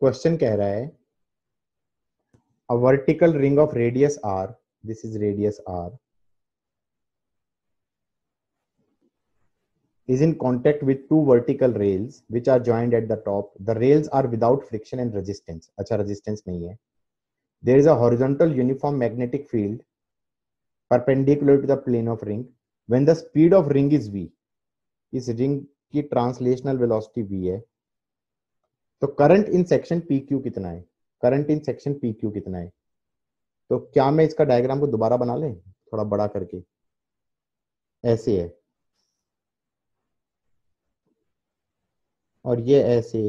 Question कह रहा है a vertical ring of radius r, this is radius r, is in contact with two vertical rails which are joined at the top. The rails are without friction and resistance. अच्छा resistance नहीं है. There is a horizontal uniform magnetic field perpendicular to the plane of ring. When the speed of ring is v, इस ring की translational velocity v है, तो current in section P Q कितना है? Current in section P Q कितना है? तो क्या मैं इसका डायग्राम को दोबारा बना लें थोड़ा बड़ा करके? ऐसे है और ये ऐसे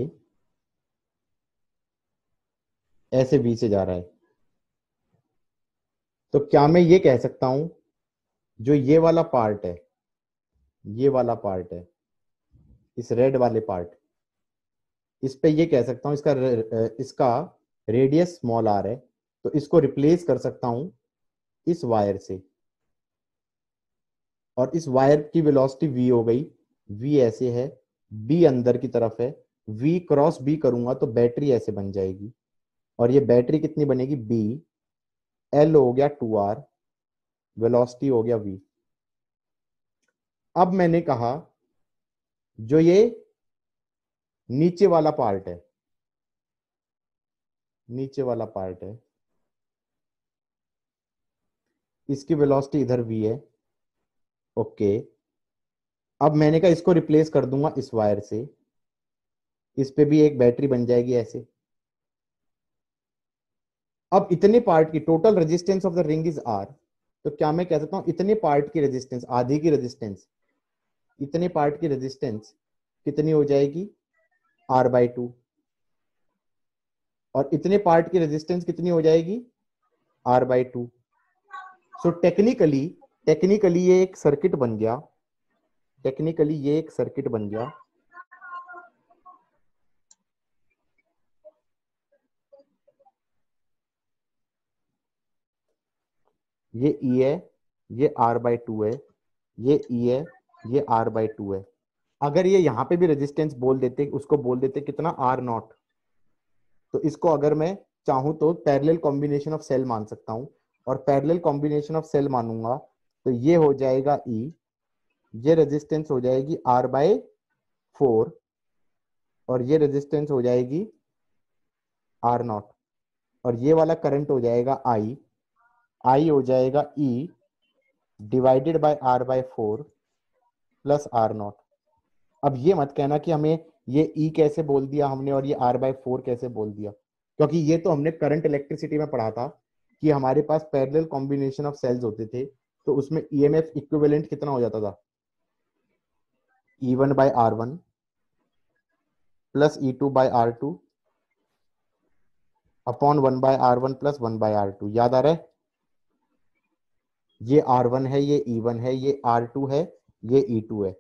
ऐसे बी से जा रहा है, तो क्या मैं ये कह सकता हूं जो ये वाला पार्ट है, ये वाला पार्ट है, इस रेड वाले पार्ट, इस पे ये कह सकता हूं इसका रेडियस स्मॉल आर है, तो इसको रिप्लेस कर सकता हूं इस वायर से, और इस वायर की वेलोसिटी v हो गई, v ऐसे है, b अंदर की तरफ है, v क्रॉस b करूंगा तो बैटरी ऐसे बन जाएगी, और ये बैटरी कितनी बनेगी? b, l हो गया 2r, वेलोसिटी हो गया v। अब मैंने कहा जो ये नीचे वाला पार्ट है, नीचे वाला पार्ट है, इसकी वेलोसिटी इधर v है, ओके। अब मैंने कहा इसको रिप्लेस कर दूंगा इस वायर से, इस पे भी एक बैटरी बन जाएगी ऐसे। अब इतने पार्ट की total resistance of the ring is R, तो क्या मैं कह सकता हूं इतने पार्ट की रेजिस्टेंस, आधी की रेजिस्टेंस, इतने पार्ट की रेजिस्टेंस कितनी हो जाएगी? r/2। और इतने पार्ट की रेजिस्टेंस कितनी हो जाएगी? r/2। सो टेक्निकली ये एक सर्किट बन गया, टेक्निकली ये एक सर्किट बन गया, ये E है, ये r/2 है, ये E है, ये r/2 है। अगर ये यहां पे भी रेजिस्टेंस बोल देते, उसको बोल देते कितना? r0, तो इसको अगर मैं चाहूं तो पैरेलल कॉम्बिनेशन ऑफ सेल मान सकता हूं, और पैरेलल कॉम्बिनेशन ऑफ सेल मानूंगा तो ये हो जाएगा E, ये रेजिस्टेंस हो जाएगी r/4, और ये रेजिस्टेंस हो जाएगी r0, और ये वाला करंट हो जाएगा I हो जाएगा E divided by r/4 plus r0। अब ये मत कहना कि हमें ये E कैसे बोल दिया हमने और ये r/4 कैसे बोल दिया, क्योंकि ये तो हमने करंट इलेक्ट्रिसिटी में पढ़ा था कि हमारे पास पैरेलल कॉम्बिनेशन ऑफ सेल्स होते थे, तो उसमें ईएमएफ इक्विवेलेंट कितना हो जाता था? E1 by r1 plus E2 by r2 upon 1 by r1 plus 1 by r2। याद आ रहा है? ये r1 है, ये E1 है, ये r2 है, ये E2 है,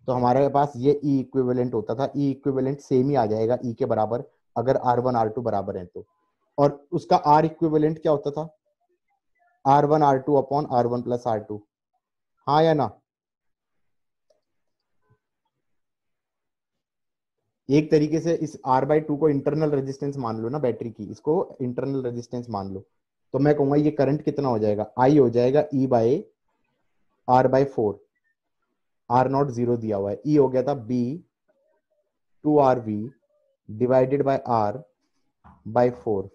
तो हमारे पास ये E इक्विवेलेंट होता था। E इक्विवेलेंट सेम ही आ जाएगा E के बराबर, अगर r1 r2 बराबर है तो। और उसका R इक्विवेलेंट क्या होता था? r1 r2 upon r1 plus r2। हाँ या ना? एक तरीके से इस r/2 को इंटरनल रेजिस्टेंस मान लो ना बैटरी की, इसको इंटरनल रेजिस्टेंस मान लो, तो मैं कहूंगा ये करंट कितना हो जाएगा? I हो जाएगा E बाय r/4, r0 0 दिया हुआ है, E हो गया था B 2rv divided by r/4।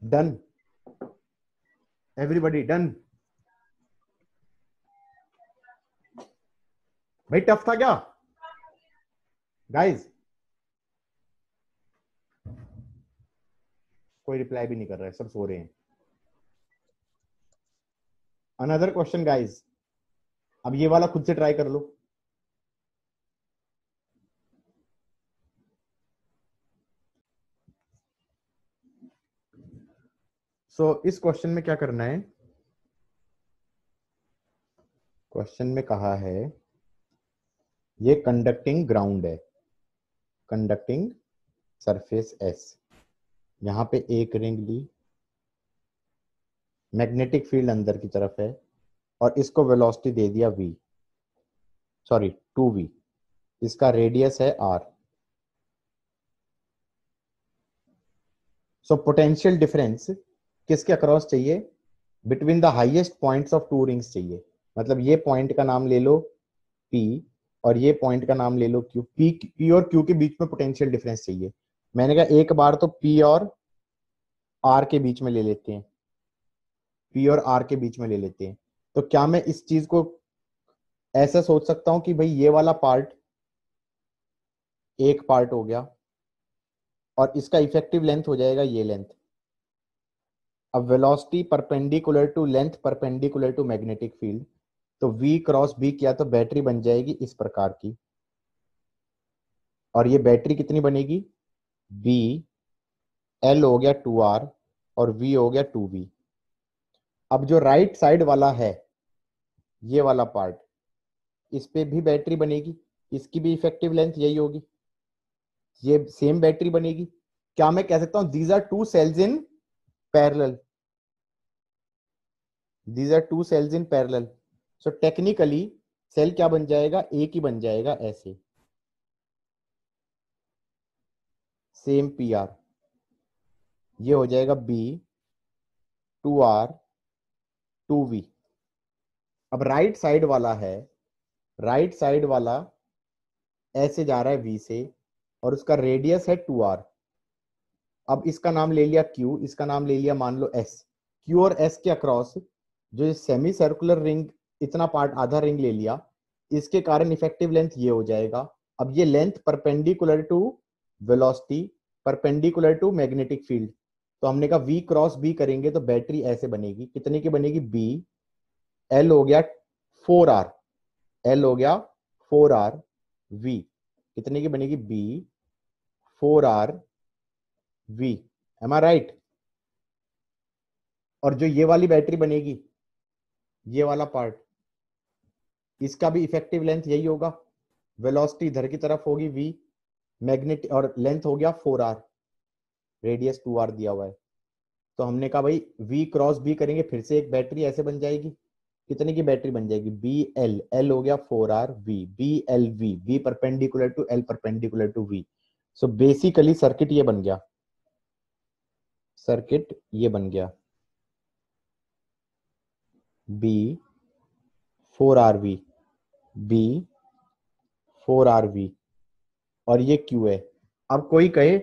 Done? Everybody done? भाई टफ था क्या गाइस? कोई रिप्लाई भी नहीं कर रहा है, सब सो रहे हैं। अनदर क्वेश्चन गाइस, अब ये वाला खुद से ट्राई कर लो। इस क्वेश्चन में क्या करना है? क्वेश्चन में कहा है ये कंडक्टिंग ग्राउंड है, कंडक्टिंग सरफेस S, यहां पे एक रिंग ली, मैग्नेटिक फील्ड अंदर की तरफ है, और इसको वेलोसिटी दे दिया v, सॉरी 2v, इसका रेडियस है r, सो पोटेंशियल डिफरेंस किसके अक्रॉस चाहिए? Between the highest points of to rings चाहिए। मतलब ये पॉइंट का नाम ले लो P और ये पॉइंट का नाम ले लो Q। P और Q के बीच में पोटेंशियल डिफरेंस चाहिए। मैंने कहा एक बार तो P और R के बीच में ले लेते हैं, P और R के बीच में ले लेते हैं। तो क्या मैं इस चीज को ऐसा सोच सकता हूं कि भाई ये वाला पार्ट एक पार्ट हो गया और इसका इफेक्टिव लेंथ हो जाएगा ये लेंथ। अब velocity perpendicular to length perpendicular to magnetic field, तो V क्रॉस B किया तो बैटरी बन जाएगी इस प्रकार की। और ये बैटरी कितनी बनेगी? B L हो गया 2R और V हो गया 2V। अब जो राइट साइड वाला है ये वाला पार्ट, इस पे भी बैटरी बनेगी, इसकी भी इफेक्टिव लेंथ यही होगी, ये सेम बैटरी बनेगी। क्या मैं कह सकता हूं these are two cells in parallel? These are two cells in parallel. So technically cell क्या बन जाएगा? एक ही बन जाएगा ऐसे, सेम PR। ये हो जाएगा B 2R 2V। अब राइट साइड वाला है, राइट साइड वाला ऐसे जा रहा है V से और उसका रेडियस है 2R। अब इसका नाम ले लिया Q, इसका नाम ले लिया मान लो S। Q और S के अक्रॉस जो सेमी सर्कुलर रिंग, इतना पार्ट आधा रिंग ले लिया, इसके कारण इफेक्टिव लेंथ ये हो जाएगा। अब ये length perpendicular to velocity perpendicular to magnetic field, तो हमने कहा V क्रॉस B करेंगे तो बैटरी ऐसे बनेगी। कितने की बनेगी? B L हो गया 4R, L हो गया 4R V कितने की बनेगी? B 4R V। M I right? और जो ये वाली बैटरी बनेगी, ये वाला पार्ट, इसका भी इफेक्टिव लेंथ यही होगा। वेलोसिटी इधर की तरफ होगी V, मैग्नेट और लेंथ हो गया 4R, रेडियस 2R दिया हुआ है। तो हमने कहा भाई V क्रॉस B करेंगे, फिर से एक बैटरी ऐसे बन जाएगी। कितने की बैटरी बन जाएगी? BL, L हो गया 4R V, BLV, V perpendicular to L perpendicular to V। So basically circuit ये बन गया, सर्किट ये बन गया B 4RV, B 4RV और ये Q है। अब कोई कहे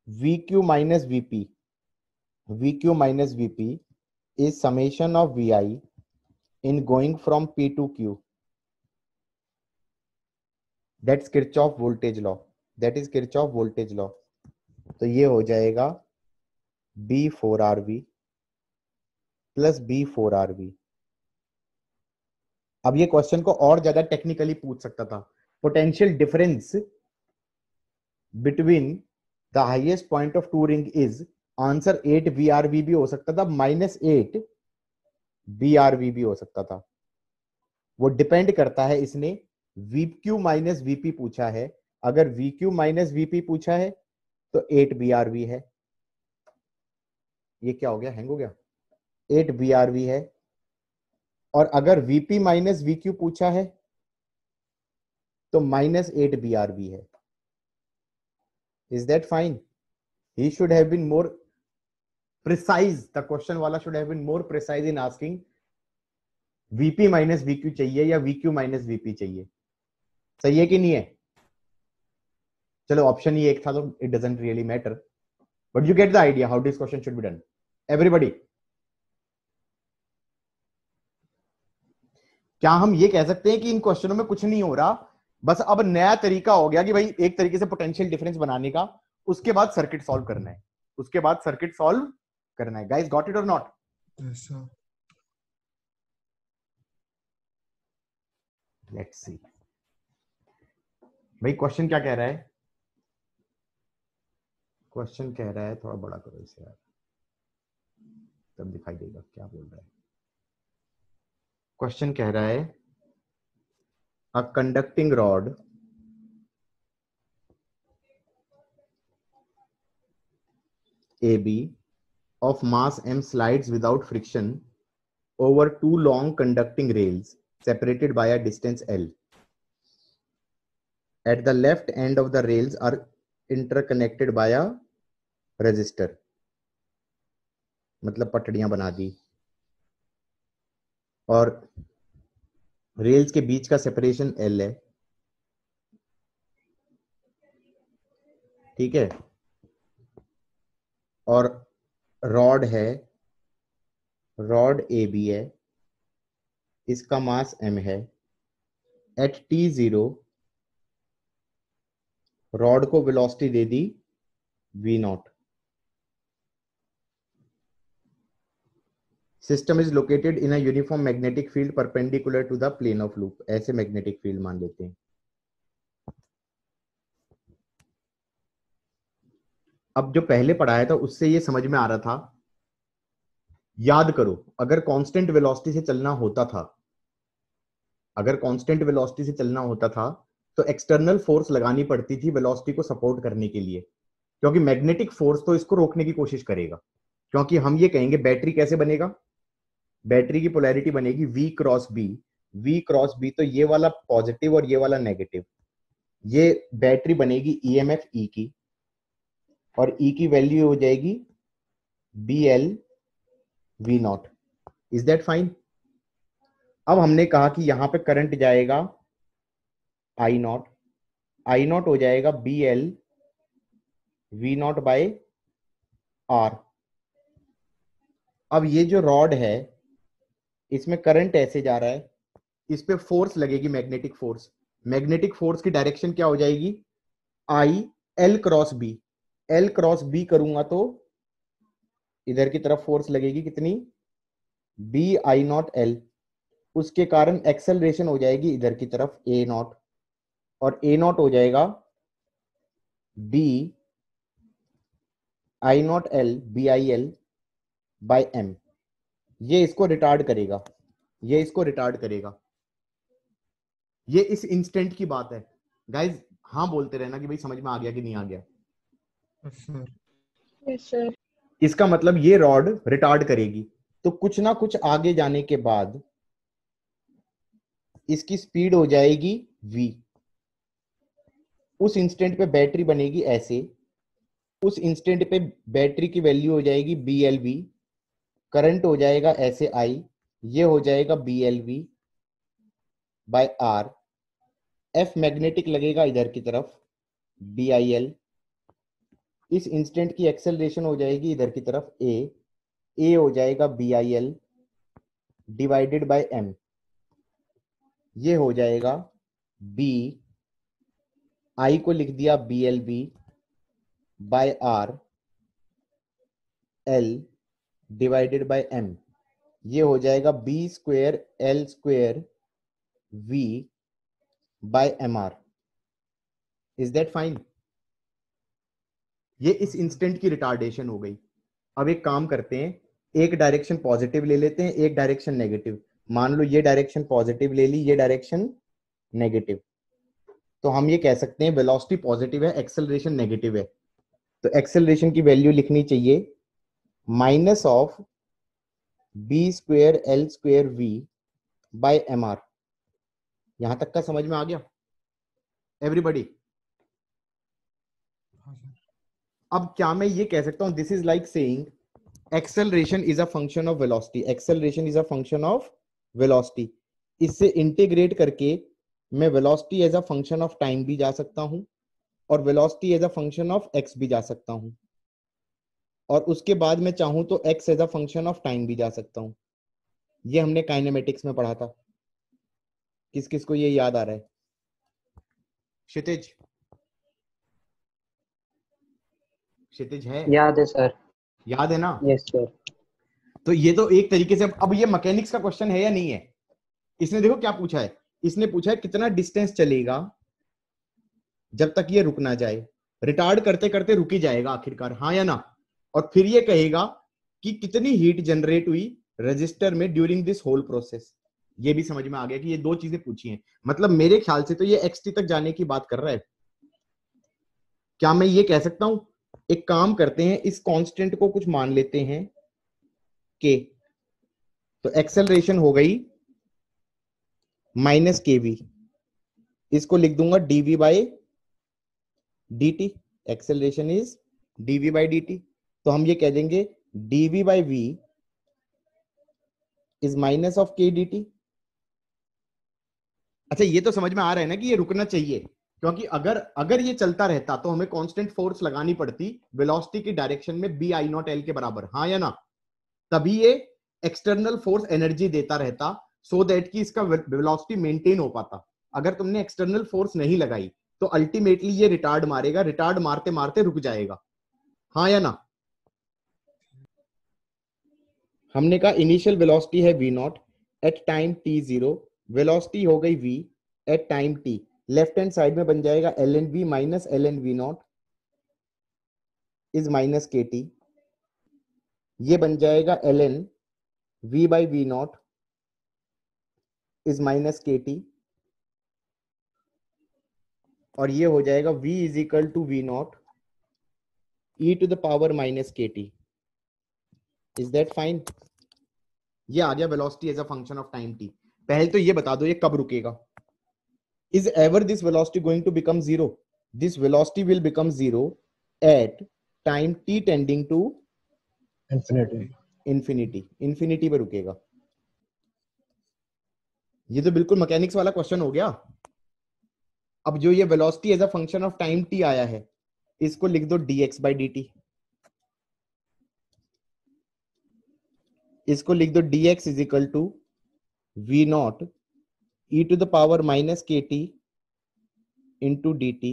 VQ minus VP, VQ minus VP is summation of VI in going from P to Q. That's Kirchhoff voltage law. That is Kirchhoff voltage law. तो ये हो जाएगा B4RV प्लस B4RV। अब ये क्वेश्चन को और ज्यादा टेक्निकली पूछ सकता था। Potential difference between the highest point of two ring is, answer 8VRV भी हो सकता था, -8BRV भी हो सकता था। वो डिपेंड करता है, इसने VQ माइनस VP पूछा है। अगर VQ माइनस VP पूछा है तो 8BRV है। ये क्या हो गया? हैंग हो गया। 8BRV है। और अगर VP माइनस VQ पूछा है तो -8BRV है। Is that fine? He should have been more precise, the question वाला should have been more precise in asking VP minus VQ चाहिए या VQ माइनस VP चाहिए। सही है कि नहीं है? चलो ऑप्शन ही एक था तो it doesn't really matter, but you get the idea how this question should be done. Everybody, क्या हम ये कह सकते हैं कि इन क्वेश्चनों में कुछ नहीं हो रहा, बस अब नया तरीका हो गया कि भाई एक तरीके से पोटेंशियल डिफरेंस बनाने का, उसके बाद सर्किट सॉल्व करना है, उसके बाद सर्किट सॉल्व करना है। गाइस गॉट इट और not? Yes, sir. Let's see भाई क्वेश्चन क्या कह रहा है। क्वेश्चन कह रहा है, थोड़ा बड़ा करो इसे यार, तब दिखाई देगा क्या बोल रहा है। क्वेश्चन कह रहा है a conducting rod AB of mass m slides without friction over two long conducting rails separated by a distance L. At the left end of the rails are interconnected by a resistor, मतलब पटड़ियां बना दी, और rails के बीच का separation L है, ठीक है, और रॉड है, रॉड AB है, इसका मास m है। एट t0 रॉड को वेलोसिटी दे दी v0। System is located in a uniform magnetic field perpendicular to the plane of loop, ऐसे मैग्नेटिक फील्ड मान लेते हैं। अब जो पहले पढ़ाया था उससे ये समझ में आ रहा था, याद करो, अगर कांस्टेंट वेलोसिटी से चलना होता था, अगर कांस्टेंट वेलोसिटी से चलना होता था तो एक्सटर्नल फोर्स लगानी पड़ती थी वेलोसिटी को सपोर्ट करने के लिए, क्योंकि मैग्नेटिक फोर्स तो इसको रोकने की कोशिश करेगा। क्योंकि हम ये कहेंगे बैटरी कैसे बनेगा, बैटरी की पोलैरिटी बनेगी V cross B, V cross B, तो ये वाला पॉजिटिव और ये वाला नेगेटिव, ये बैटरी बनेगी EMF E की, और E की वैल्यू हो जाएगी BL V0। Is that fine? अब हमने कहा कि यहां पे करंट जाएगा I0, I0 हो जाएगा BL V0 बाय R। अब ये जो रॉड है इसमें करंट ऐसे जा रहा है, इस पे फोर्स लगेगी मैग्नेटिक फोर्स, मैग्नेटिक फोर्स की डायरेक्शन क्या हो जाएगी, I L cross B, L cross B करूंगा तो इधर की तरफ फोर्स लगेगी कितनी, BI0L, उसके कारण एक्सेलरेशन हो जाएगी इधर की तरफ A0, और A0 हो जाएगा BI0L BIL बाय M। ये इसको रिटार्ड करेगा, ये इसको रिटार्ड करेगा। ये इस इंस्टेंट की बात है गाइज, हाँ बोलते रहना कि भाई समझ में आ गया कि नहीं आ गया। Yes sir. इसका मतलब ये रॉड रिटार्ड करेगी, तो कुछ ना कुछ आगे जाने के बाद इसकी स्पीड हो जाएगी v, उस इंस्टेंट पे बैटरी बनेगी ऐसे, उस इंस्टेंट पे बैटरी की वैल्यू हो जाएगी BLV, करंट हो जाएगा ऐसे I, ये हो जाएगा BLV by R, F magnetic लगेगा इधर की तरफ BIL, इस इंस्टेंट की एक्सेलरेशन हो जाएगी इधर की तरफ A हो जाएगा BIL डिवाइडेड बाय M, ये हो जाएगा B, I को लिख दिया BLB by R L divided by M, ये हो जाएगा B square L square V by MR। Is that fine? ये इस इंस्टेंट की रिटार्डेशन हो गई। अब एक काम करते हैं, एक डायरेक्शन पॉजिटिव ले लेते हैं, एक डायरेक्शन नेगेटिव। मान लो ये डायरेक्शन पॉजिटिव ले ली, ये डायरेक्शन नेगेटिव, तो हम ये कह सकते हैं वेलोसिटी पॉजिटिव है, एक्सेलरेशन नेगेटिव है, तो एक्सेलरेशन की वैल्यू लिखनी चाहिए minus of B square L square V by M R. यहां तक का समझ में आ गया एवरीबॉडी? अब क्या मैं ये कह सकता हूं, this is like saying acceleration is a function of velocity, acceleration is a function of velocity. इससे इंटीग्रेट करके मैं velocity as a function of time भी जा सकता हूं, और velocity as a function of X भी जा सकता हूं, और उसके बाद मैं चाहूं तो X as a function of time भी जा सकता हूं। ये हमने काइनेमेटिक्स में पढ़ा था। किस किस को ये याद आ रहा है? क्षितिज, क्षितिज है? याद है सर। याद है ना? Yes sir. तो ये तो एक तरीके से, अब ये मैकेनिक्स का क्वेश्चन है या नहीं है? इसने देखो क्या पूछा है, इसने पूछा है कितना डिस्टेंस चलेगा जब तक ये रुक ना जाए, रिटार्ड करते करते रुक ही जाएगा आखिरकार, हाँ या ना? और फिर ये कहेगा कि कितनी हीट जनरेट हुई रजिस्टर में ड्यूरिंग दिस होल प्रोसेस। ये भी समझ में आ गया कि ये दो चीजें पूछी हैं, मतलब मेरे ख्याल से तो ये एक्सटी तक जाने की बात कर रहा है। क्या मैं ये कह सकता हूं, एक काम करते हैं, इस कांस्टेंट को कुछ मान लेते हैं के, तो एक्सेलरेशन हो गई माइनस KV, इसको लिख दूंगा dV by dt, acceleration is dV by dt। तो हम ये कह देंगे dv by v is minus of k dt। अच्छा ये तो समझ में आ रहा है ना कि ये रुकना चाहिए, क्योंकि अगर अगर ये चलता रहता तो हमें कांस्टेंट फोर्स लगानी पड़ती वेलोसिटी की डायरेक्शन में b i नॉट l के बराबर, हाँ या ना? तभी ये एक्सटर्नल फोर्स एनर्जी देता रहता सो दैट कि इसका वेलोसिटी मेंटेन हो पाता। अगर तुमने एक्सटर्नल फोर्स नहीं लगाई तो अल्टीमेटली ये रिटार्ड मारेगा, रिटार्ड मारते मारते रुक जाएगा, हाँ या ना? हमने कहा इनिशियल वेलोसिटी है v naught at time t0, velocity हो गई v at time t। Left hand side में बन जाएगा ln v minus ln v naught is minus के टी। ये बन जाएगा ln v by V naught is minus के टी, और ये हो जाएगा v is equal to V naught E to the power minus के टी। Is that fine? ये आ गया velocity as a function of time t। पहले तो ये बता दो ये कब रुकेगा। Is ever this velocity going to become zero? This velocity will become zero at time t tending to infinity. infinity। infinity पे रुकेगा। ये तो बिल्कुल मैकेनिक्स वाला क्वेश्चन हो गया। अब जो ये velocity as a function of time t आया है, इसको लिख दो dx by dt। इसको लिख दो dx is equal to v not E to the power minus के t into d t.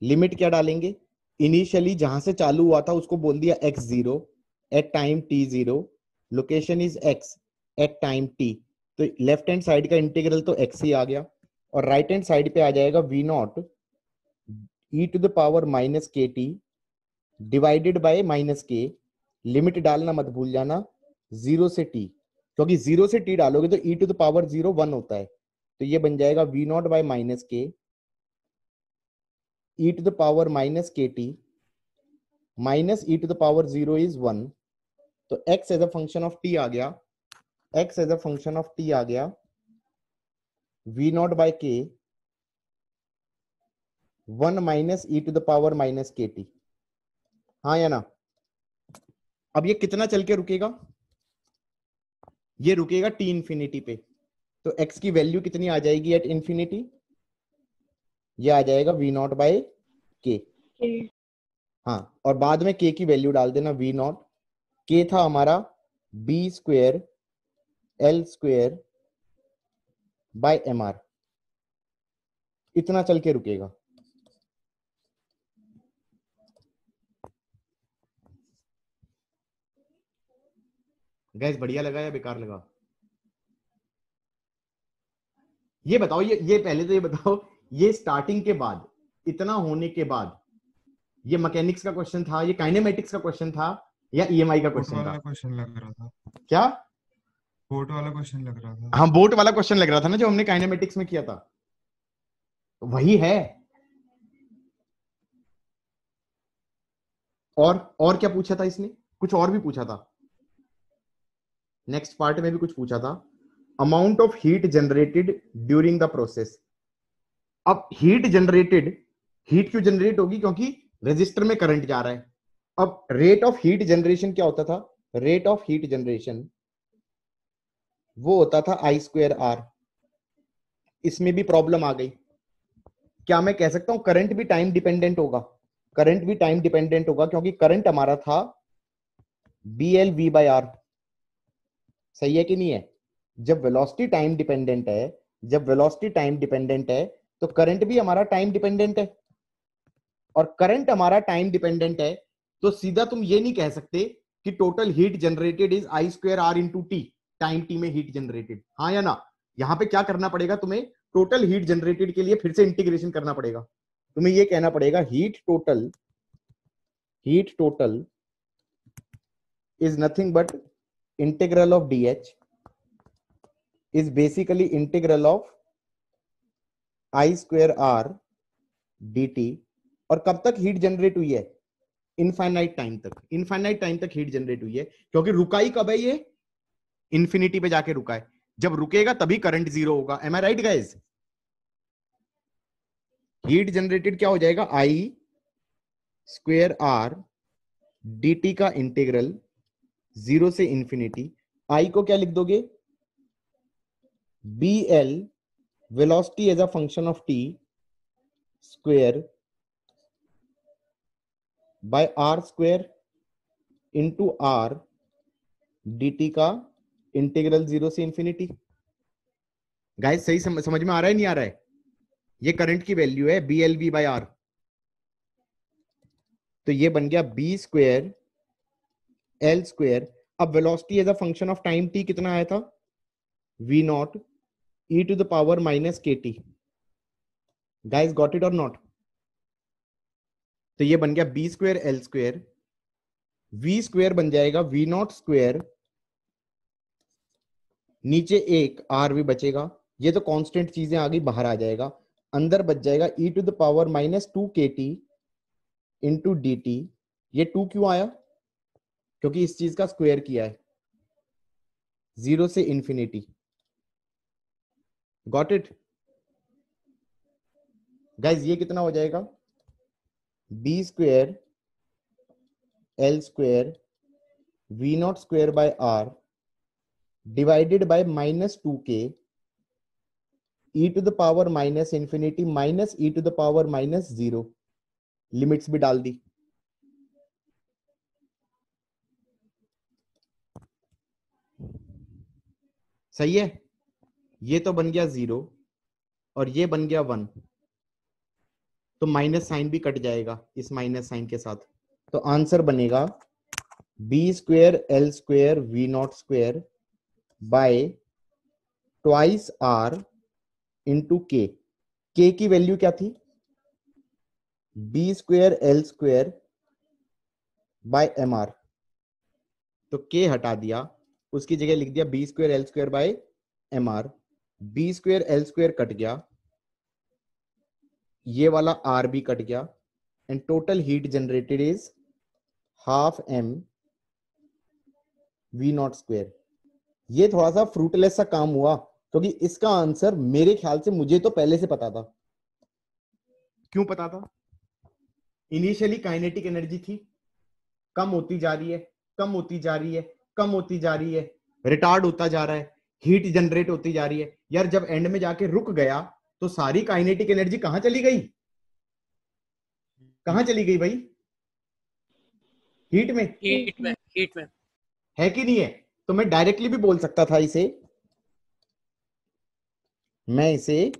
Limit क्या डालेंगे? इनिशियली जहां से चालू हुआ था उसको बोल दिया x0 at time t0, location is x at time t। तो लेफ्ट हैंड साइड का इंटीग्रल तो x ही आ गया, और राइट हैंड साइड पे आ जाएगा v not E to the power minus के T divided by minus K. Limit डालना मत भूल जाना 0 से t, क्योंकि 0 से t डालोगे तो e टू द पावर 0 1 होता है। तो ये बन जाएगा v नॉट बाय माइनस के e to the power minus kt minus e to the power 0 is 1। तो x as a function of t आ गया, x as a function of t आ गया v naught by k 1 minus e to the power minus kt, हाँ या ना? अब ये कितना चल के रुकेगा? ये रुकेगा t इंफिनिटी पे। तो x की वैल्यू कितनी आ जाएगी एट इंफिनिटी? ये आ जाएगा v नॉट बाय k। हाँ, और बाद में k की वैल्यू डाल देना v नॉट। k था हमारा b square l square by M R. इतना चल के रुकेगा। गैस बढ़िया लगा या बेकार लगा? ये बताओ, ये पहले तो ये बताओ, ये स्टार्टिंग के बाद, इतना होने के बाद, ये मैकेनिक्स का क्वेश्चन था, ये काइनेमेटिक्स का क्वेश्चन था, या ईएमआई का बोट क्वेश्चन वाला था? क्वेश्चन लग रहा था। क्या? बोट वाला क्वेश्चन लग रहा था। हाँ, बोट वाला क्वेश्चन लग रहा था ना, जो हमने काइनेमेटिक्स में किया था, वही है। और क्या पूछा था इसने? कुछ और भी पूछा था, नेक्स्ट पार्ट में भी कुछ पूछा था। Amount of heat generated during the process. अब हीट जनरेटेड, हीट क्यों जनरेट होगी? क्योंकि रेजिस्टर में करंट जा रहा है। अब रेट ऑफ हीट जनरेशन क्या होता था? रेट ऑफ हीट जनरेशन वो होता था आई स्क्वेयर आर। इसमें भी प्रॉब्लम आ गई। क्या मैं कह सकता हूं करंट भी टाइम डिपेंडेंट होगा? करंट भी टाइम डिपेंडेंट होगा, क्योंकि करंट हमारा था B L V by R. सही है कि नहीं है? जब वेलोसिटी टाइम डिपेंडेंट है, जब वेलोसिटी टाइम डिपेंडेंट है, तो करंट भी हमारा टाइम डिपेंडेंट है। और करंट हमारा टाइम डिपेंडेंट है, तो सीधा तुम ये नहीं कह सकते कि total heat generated is I square R into T, time T में हीट जनरेटेड, हाँ या ना? यहां पे क्या करना पड़ेगा तुम्हें? टोटल हीट जनरेटेड के लिए फिर से इंटीग्रेशन करना पड़ेगा। तुम्हें ये कहना पड़ेगा heat total is nothing but integral of dH is basically integral of I square R dt। और कब तक हीट जनरेट हुई है? इनफाइनाइट टाइम तक। इनफाइनाइट टाइम तक हीट जनरेट हुई है, क्योंकि रुकाई कब है? ये इंफिनिटी पे जाके रुका है। जब रुकेगा तभी करंट जीरो होगा। M I right guys? Heat generated क्या हो जाएगा? आई स्क्वेयर आर dt का इंटीग्रल 0 से इंफिनिटी, I को क्या लिख दोगे, BL velocity as a function of t square by r square into r dt का इंटीग्रल 0 से इंफिनिटी। गाइस सही समझ में आ रहा है नहीं आ रहा है? ये करंट की वैल्यू है BLV बाय आर। तो ये बन गया बी स्क्वेयर एल स्क्वेयर। अब velocity as a function of time t कितना आया था, v naught e to the power minus के टी। गाइस गॉट इट और नॉट? तो ये बन गया B square L square, V square बन जाएगा वी नॉट स्क्वेयर, नीचे एक आर भी बचेगा, ये तो कांस्टेंट चीजें आ गई, बाहर आ जाएगा, अंदर बच जाएगा e to the power minus 2 K t into d T. ये 2 क्यों आया, क्योंकि इस चीज का स्क्वायर किया है, 0 से इंफिनिटी। Got it guys? ये कितना हो जाएगा, B square L square V naught square by R divided by minus 2k e to the power minus infinity minus e to the power minus 0। Limits भी डाल दी। सही है? ये तो बन गया 0 और ये बन गया 1, तो माइनस साइन भी कट जाएगा इस माइनस साइन के साथ। तो आंसर बनेगा B square L square V naught square by twice R into K. K की वैल्यू क्या थी, B square L square by M R. तो के हटा दिया, उसकी जगह लिख दिया B square L square by M R. B square L square cut गया, ये वाला आर भी कट गया, and total heat generated is half M V naught square. ये थोड़ा सा फ्रूटलेस सा काम हुआ, क्योंकि इसका आंसर मेरे ख्याल से, मुझे तो पहले से पता था। क्यों पता था? इनिशियली काइनेटिक एनर्जी थी, कम होती जा रही है, कम होती जा रही है, कम होती जा रही है, रिटार्ड होता जा रहा है, हीट जनरेट होती जा रही है। यार जब एंड में जाके रुक गया तो सारी काइनेटिक एनर्जी कहां चली गई, कहां चली गई भाई? हीट में। हीट में है कि नहीं है? तो मैं डायरेक्टली भी बोल सकता था इसे, मैं इसे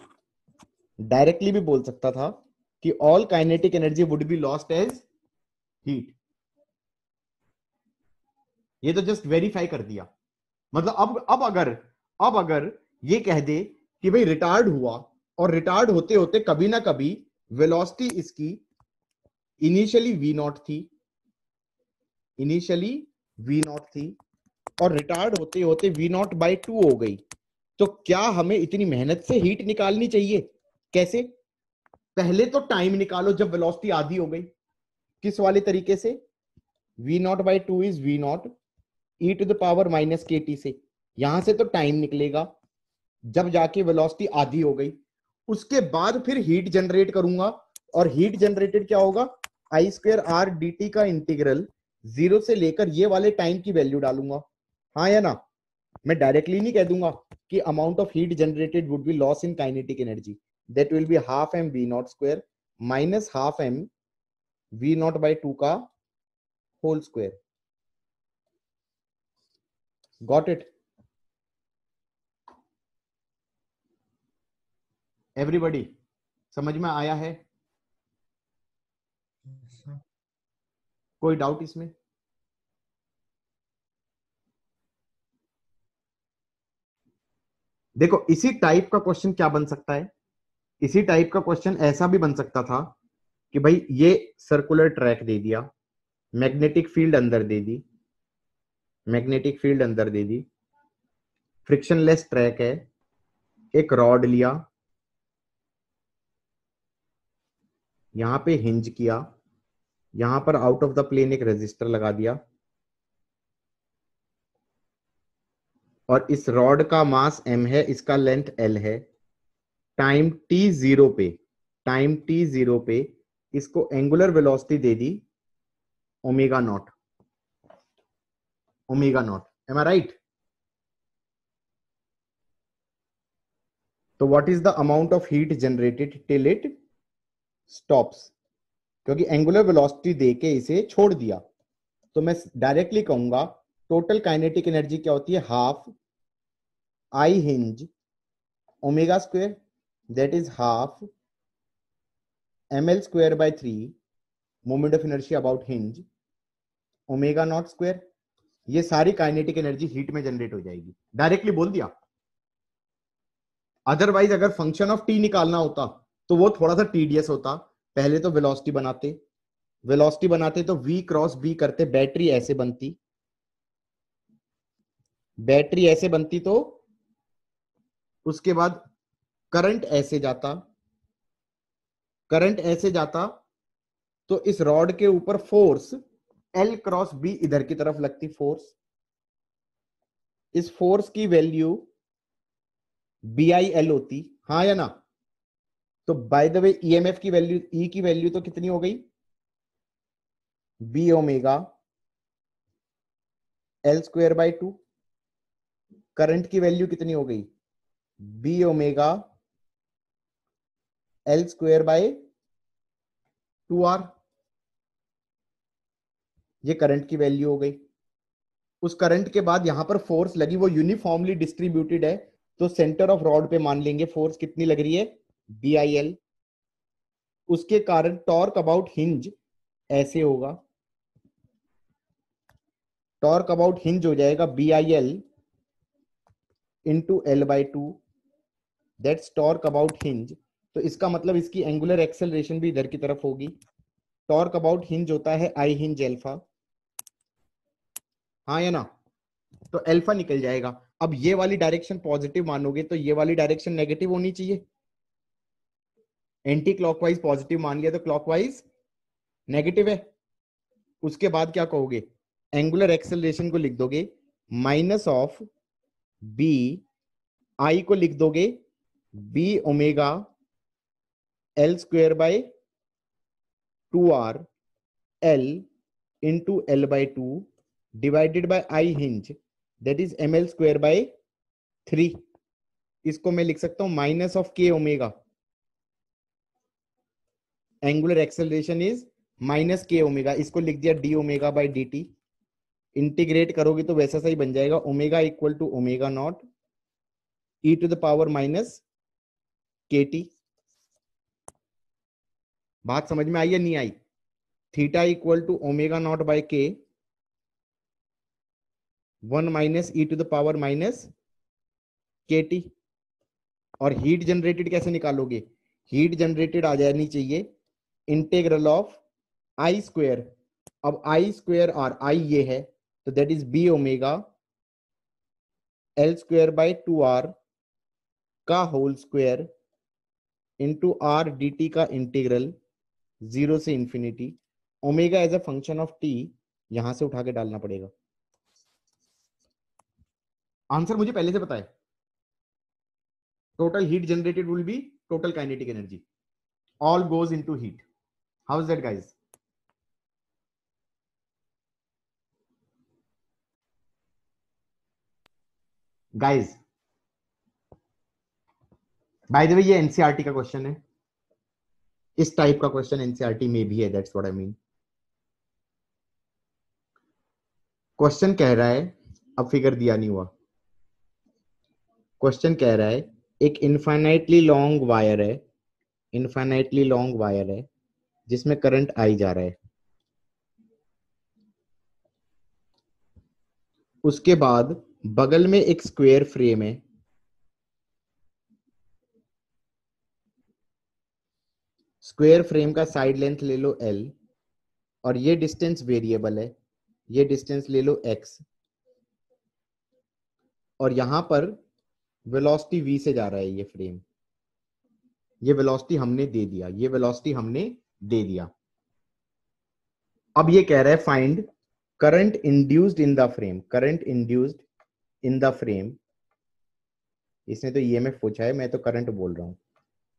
डायरेक्टली भी बोल सकता था कि all kinetic energy would be lost as heat. ये तो जस्ट वेरीफाई कर दिया। मतलब अब अगर ये कह दे कि भाई रिटार्ड हुआ, और रिटार्ड होते होते कभी ना कभी वेलोसिटी इसकी इनिशियली वी नॉट थी, इनिशियली वी नॉट थी, और रिटार्ड होते होते वी नॉट बाई 2 हो गई, तो क्या हमें इतनी मेहनत से हीट निकालनी चाहिए? कैसे? पहले तो टाइम निकालो जब वेलोसिटी आधी हो गई। किस वाले तरीके से? V naught by 2 is V naught E to the power minus के टी से। यहां से तो टाइम निकलेगा जब जाके वेलोसिटी आधी हो गई। उसके बाद फिर हीट जनरेट करूंगा, और हीट जनरेटेड क्या होगा, आई स्क्वायर आर डी टी का इंटीग्रल 0 से लेकर ये वाले टाइम की वैल्यू डालूंगा। हाँ या ना? मैं डायरेक्टली नहीं कह दूंगा कि amount of heat generated would be loss in kinetic energy, that will be half M V naught square minus half M V naught by 2 का whole square. Got it everybody? समझ में आया है? कोई डाउट इसमें? देखो इसी टाइप का क्वेश्चन क्या बन सकता है, इसी टाइप का क्वेश्चन ऐसा भी बन सकता था कि भाई ये सर्कुलर ट्रैक दे दिया, मैग्नेटिक फील्ड अंदर दे दी, मैग्नेटिक फील्ड अंदर दे दी, फ्रिक्शनलेस ट्रैक है, एक रॉड लिया, यहां पे हिंज किया, यहां पर आउट ऑफ द प्लेन एक रेजिस्टर लगा दिया, और इस रॉड का मास m है, इसका लेंथ l है। टाइम t0 पे, टाइम t0 पे इसको एंगुलर वेलोसिटी दे दी omega not, omega not, am I right? तो what is the amount of heat generated till it stops? क्योंकि एंगुलर वेलोसिटी देके इसे छोड़ दिया, तो मैं डायरेक्टली कहूंगा टोटल काइनेटिक एनर्जी क्या होती है, half I hinge omega square, that is half ml square by 3 moment of inertia about hinge omega naught square. ये सारी काइनेटिक एनर्जी हीट में जनरेट हो जाएगी, डायरेक्टली बोल दिया। अदरवाइज अगर फंक्शन ऑफ टी निकालना होता तो वो थोड़ा सा टीडियस होता। पहले तो वेलोसिटी बनाते, वेलोसिटी बनाते तो v क्रॉस b करते, बैटरी ऐसे बनती, बैटरी ऐसे बनती, तो उसके बाद करंट ऐसे जाता, करंट ऐसे जाता, तो इस रॉड के ऊपर फोर्स L क्रॉस B इधर की तरफ लगती फोर्स, इस फोर्स की वैल्यू BIL होती, हाँ या ना? तो बाय द वे ईएमएफ की वैल्यू, E की वैल्यू तो कितनी हो गई, B omega L square by 2। Current की वैल्यू कितनी हो गई, B omega L square by 2R। ये करंट की वैल्यू हो गई। उस करंट के बाद यहां पर फोर्स लगी, वो यूनिफॉर्मली डिस्ट्रीब्यूटेड है, तो सेंटर ऑफ रॉड पे मान लेंगे फोर्स कितनी लग रही है, BIL। उसके कारण टॉर्क अबाउट हिंज ऐसे होगा, टॉर्क अबाउट हिंज हो जाएगा BIL into L by 2, that's torque about hinge. तो इसका मतलब इसकी एंगुलर एक्सेलरेशन भी इधर की तरफ होगी। टॉर्क अबाउट हिंज होता है आई हिंज एल्फा, हाँ या ना? तो अल्फा निकल जाएगा। अब ये वाली डायरेक्शन पॉजिटिव मानोगे तो ये वाली डायरेक्शन नेगेटिव होनी चाहिए। एंटी क्लॉकवाइज पॉजिटिव मान लिया तो क्लॉकवाइज नेगेटिव है। उसके बाद क्या कहोगे, एंगुलर एक्सेलरेशन को लिख दोगे माइनस ऑफ बी, आई को लिख दोगे B omega L square by 2R L into L by 2 divided by I hinge, that is ml square by 3। इसको मैं लिख सकता हूं minus of K omega, angular acceleration is minus K omega, इसको लिख दिया D omega by D T. Integrate करोगे तो वैसा सही बन जाएगा, omega equal to omega naught E to the power minus के टी। बात समझ में आई या नहीं आई? Theta equal to omega not by k 1 minus e to the power minus के टी। और हीट जनरेटेड कैसे निकालोगे, हीट जनरेटेड आ जानी चाहिए इंटेग्रल ऑफ आई स्क्वायर। अब आई स्क्वायर और आई ये है, तो that is B omega L square by 2R का whole square into R D T का इंटीग्रल 0 से infinity. Omega as a function of T यहां से उठा के डालना पड़ेगा। आंसर मुझे पहले से पता है, total heat generated will be total kinetic energy, all goes into heat. How's that, guys? Guys, by the way, ये एनसीईआरटी का क्वेश्चन है, इस टाइप का क्वेश्चन एनसीईआरटी में भी है, that's what I mean. Question कह रहा है, अब फिगर दिया नहीं हुआ, क्वेश्चन कह रहा है एक इनफाइनाइटली लॉन्ग वायर है, इनफाइनाइटली लॉन्ग वायर है जिसमें करंट आई जा रहा है, उसके बाद बगल में एक स्क्वायर फ्रेम है, स्क्वायर फ्रेम का साइड लेंथ ले लो L, और ये डिस्टेंस वेरिएबल है, ये डिस्टेंस ले लो x, और यहां पर वेलोसिटी v से जा रहा है ये फ्रेम, ये वेलोसिटी हमने दे दिया, ये वेलोसिटी हमने दे दिया। अब ये कह रहा है find current induced in the frame, current induced in the frame, इसने तो ईएमएफ पूछा है, मैं तो करंट बोल रहा हूं।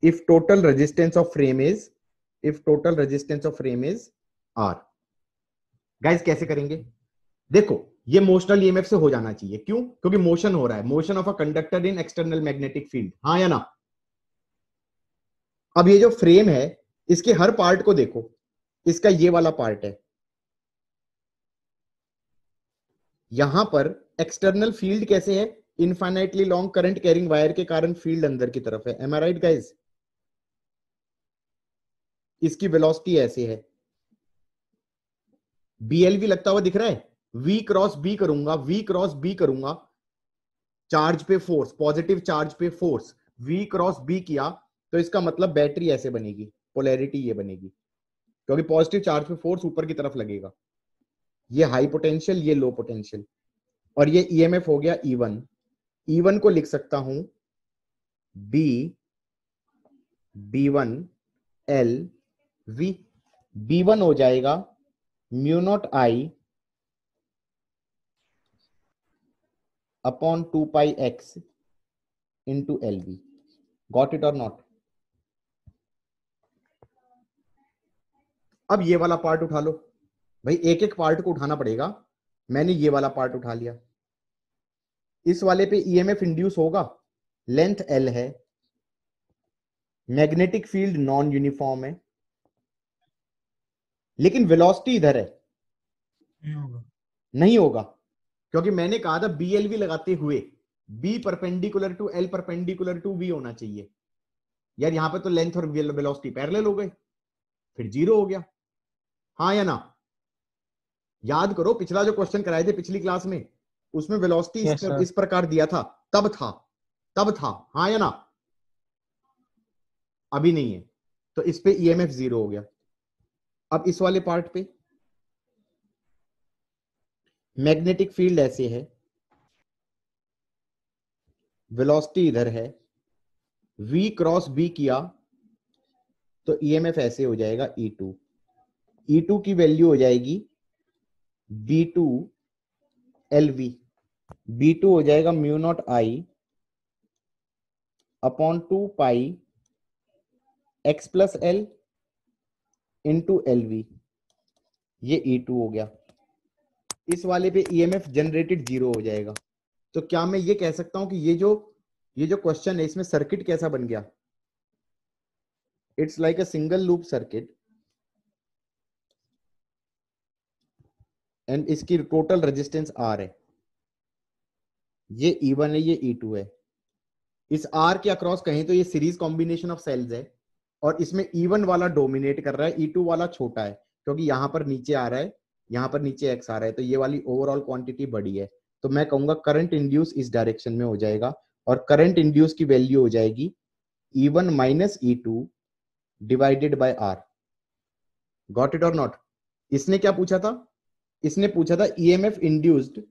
If total resistance of frame is, if total resistance of frame is R, guys कैसे करेंगे? देखो ये मोशनल ईएमएफ से हो जाना चाहिए, क्यों? क्योंकि मोशन हो रहा है, motion of a conductor in external magnetic field, हाँ या ना? अब ये जो फ्रेम है इसके हर पार्ट को देखो, इसका ये वाला पार्ट है, यहां पर एक्सटर्नल फील्ड कैसे है? Infinitely long current carrying wire के कारण फील्ड अंदर की तरफ है, एम आई राइट गाइस? इसकी वेलोसिटी ऐसे है, बीएलवी लगता हुआ दिख रहा है, वी क्रॉस बी करूंगा, वी क्रॉस बी करूंगा, चार्ज पे फोर्स, पॉजिटिव चार्ज पे फोर्स, वी क्रॉस बी किया तो इसका मतलब बैटरी ऐसे बनेगी, पोलैरिटी ये बनेगी, क्योंकि पॉजिटिव चार्ज पे फोर्स ऊपर की तरफ लगेगा, ये हाई पोटेंशियल, ये लो पोटेंशियल, और ये ईएमएफ हो गया E1, E1 को लिख सकता हूं B B1 L V, B1 हो जाएगा mu not I upon 2πx into LV, got it और नॉट? अब ये वाला पार्ट उठा लो भाई, एक एक पार्ट को उठाना पड़ेगा, मैंने ये वाला पार्ट उठा लिया, इस वाले पे ईएमएफ इंड्यूस होगा, लेंथ L है, मैग्नेटिक फील्ड नॉन यूनिफॉर्म है, लेकिन वेलोसिटी इधर है, नहीं होगा। नहीं होगा, क्योंकि मैंने कहा था BLV लगाते हुए B perpendicular to L perpendicular to V होना चाहिए, यार यहां पे तो लेंथ और वेलोसिटी पैरेलल हो गए, फिर जीरो हो गया, हाँ या ना? याद करो पिछला जो क्वेश्चन कराए थे पिछली क्लास में, उसमें वेलोसिटी Yes, sir. इस प्रकार दिया था, तब था, हाँ या ना? अभी नहीं है, तो इस पे ईएमएफ जीरो हो गया। अब इस वाले पार्ट पे मैग्नेटिक फील्ड ऐसे है, वेलोसिटी इधर है, V क्रॉस B किया तो ईएमएफ ऐसे हो जाएगा E2, E2 की वैल्यू हो जाएगी B2 LV, B2 हो जाएगा mu not I upon 2πx plus L into LV, ये E2 हो गया, इस वाले पे ईएमएफ जनरेटेड जीरो हो जाएगा। तो क्या मैं ये कह सकता हूं कि ये जो क्वेश्चन है इसमें सर्किट कैसा बन गया? It's like a single loop circuit and इसकी टोटल रेजिस्टेंस R है, ये E1 है, ये E2 है, इस R के अक्रॉस कहें तो ये सीरीज कॉम्बिनेशन ऑफ सेल्स है, और इसमें E1 वाला डोमिनेट कर रहा है, E2 वाला छोटा है, क्योंकि यहां पर नीचे आ रहा है, यहां पर नीचे X आ रहा है, तो ये वाली ओवरऑल क्वांटिटी बड़ी है, तो मैं कहूंगा करंट इंड्यूस इस डायरेक्शन में हो जाएगा, और करंट इंड्यूस की वैल्यू हो जाएगी E1 minus E2 divided by R, got it और नॉट? इसने क्या पूछा था? इसने पूछा था ईएमएफ इंड्यूस्ड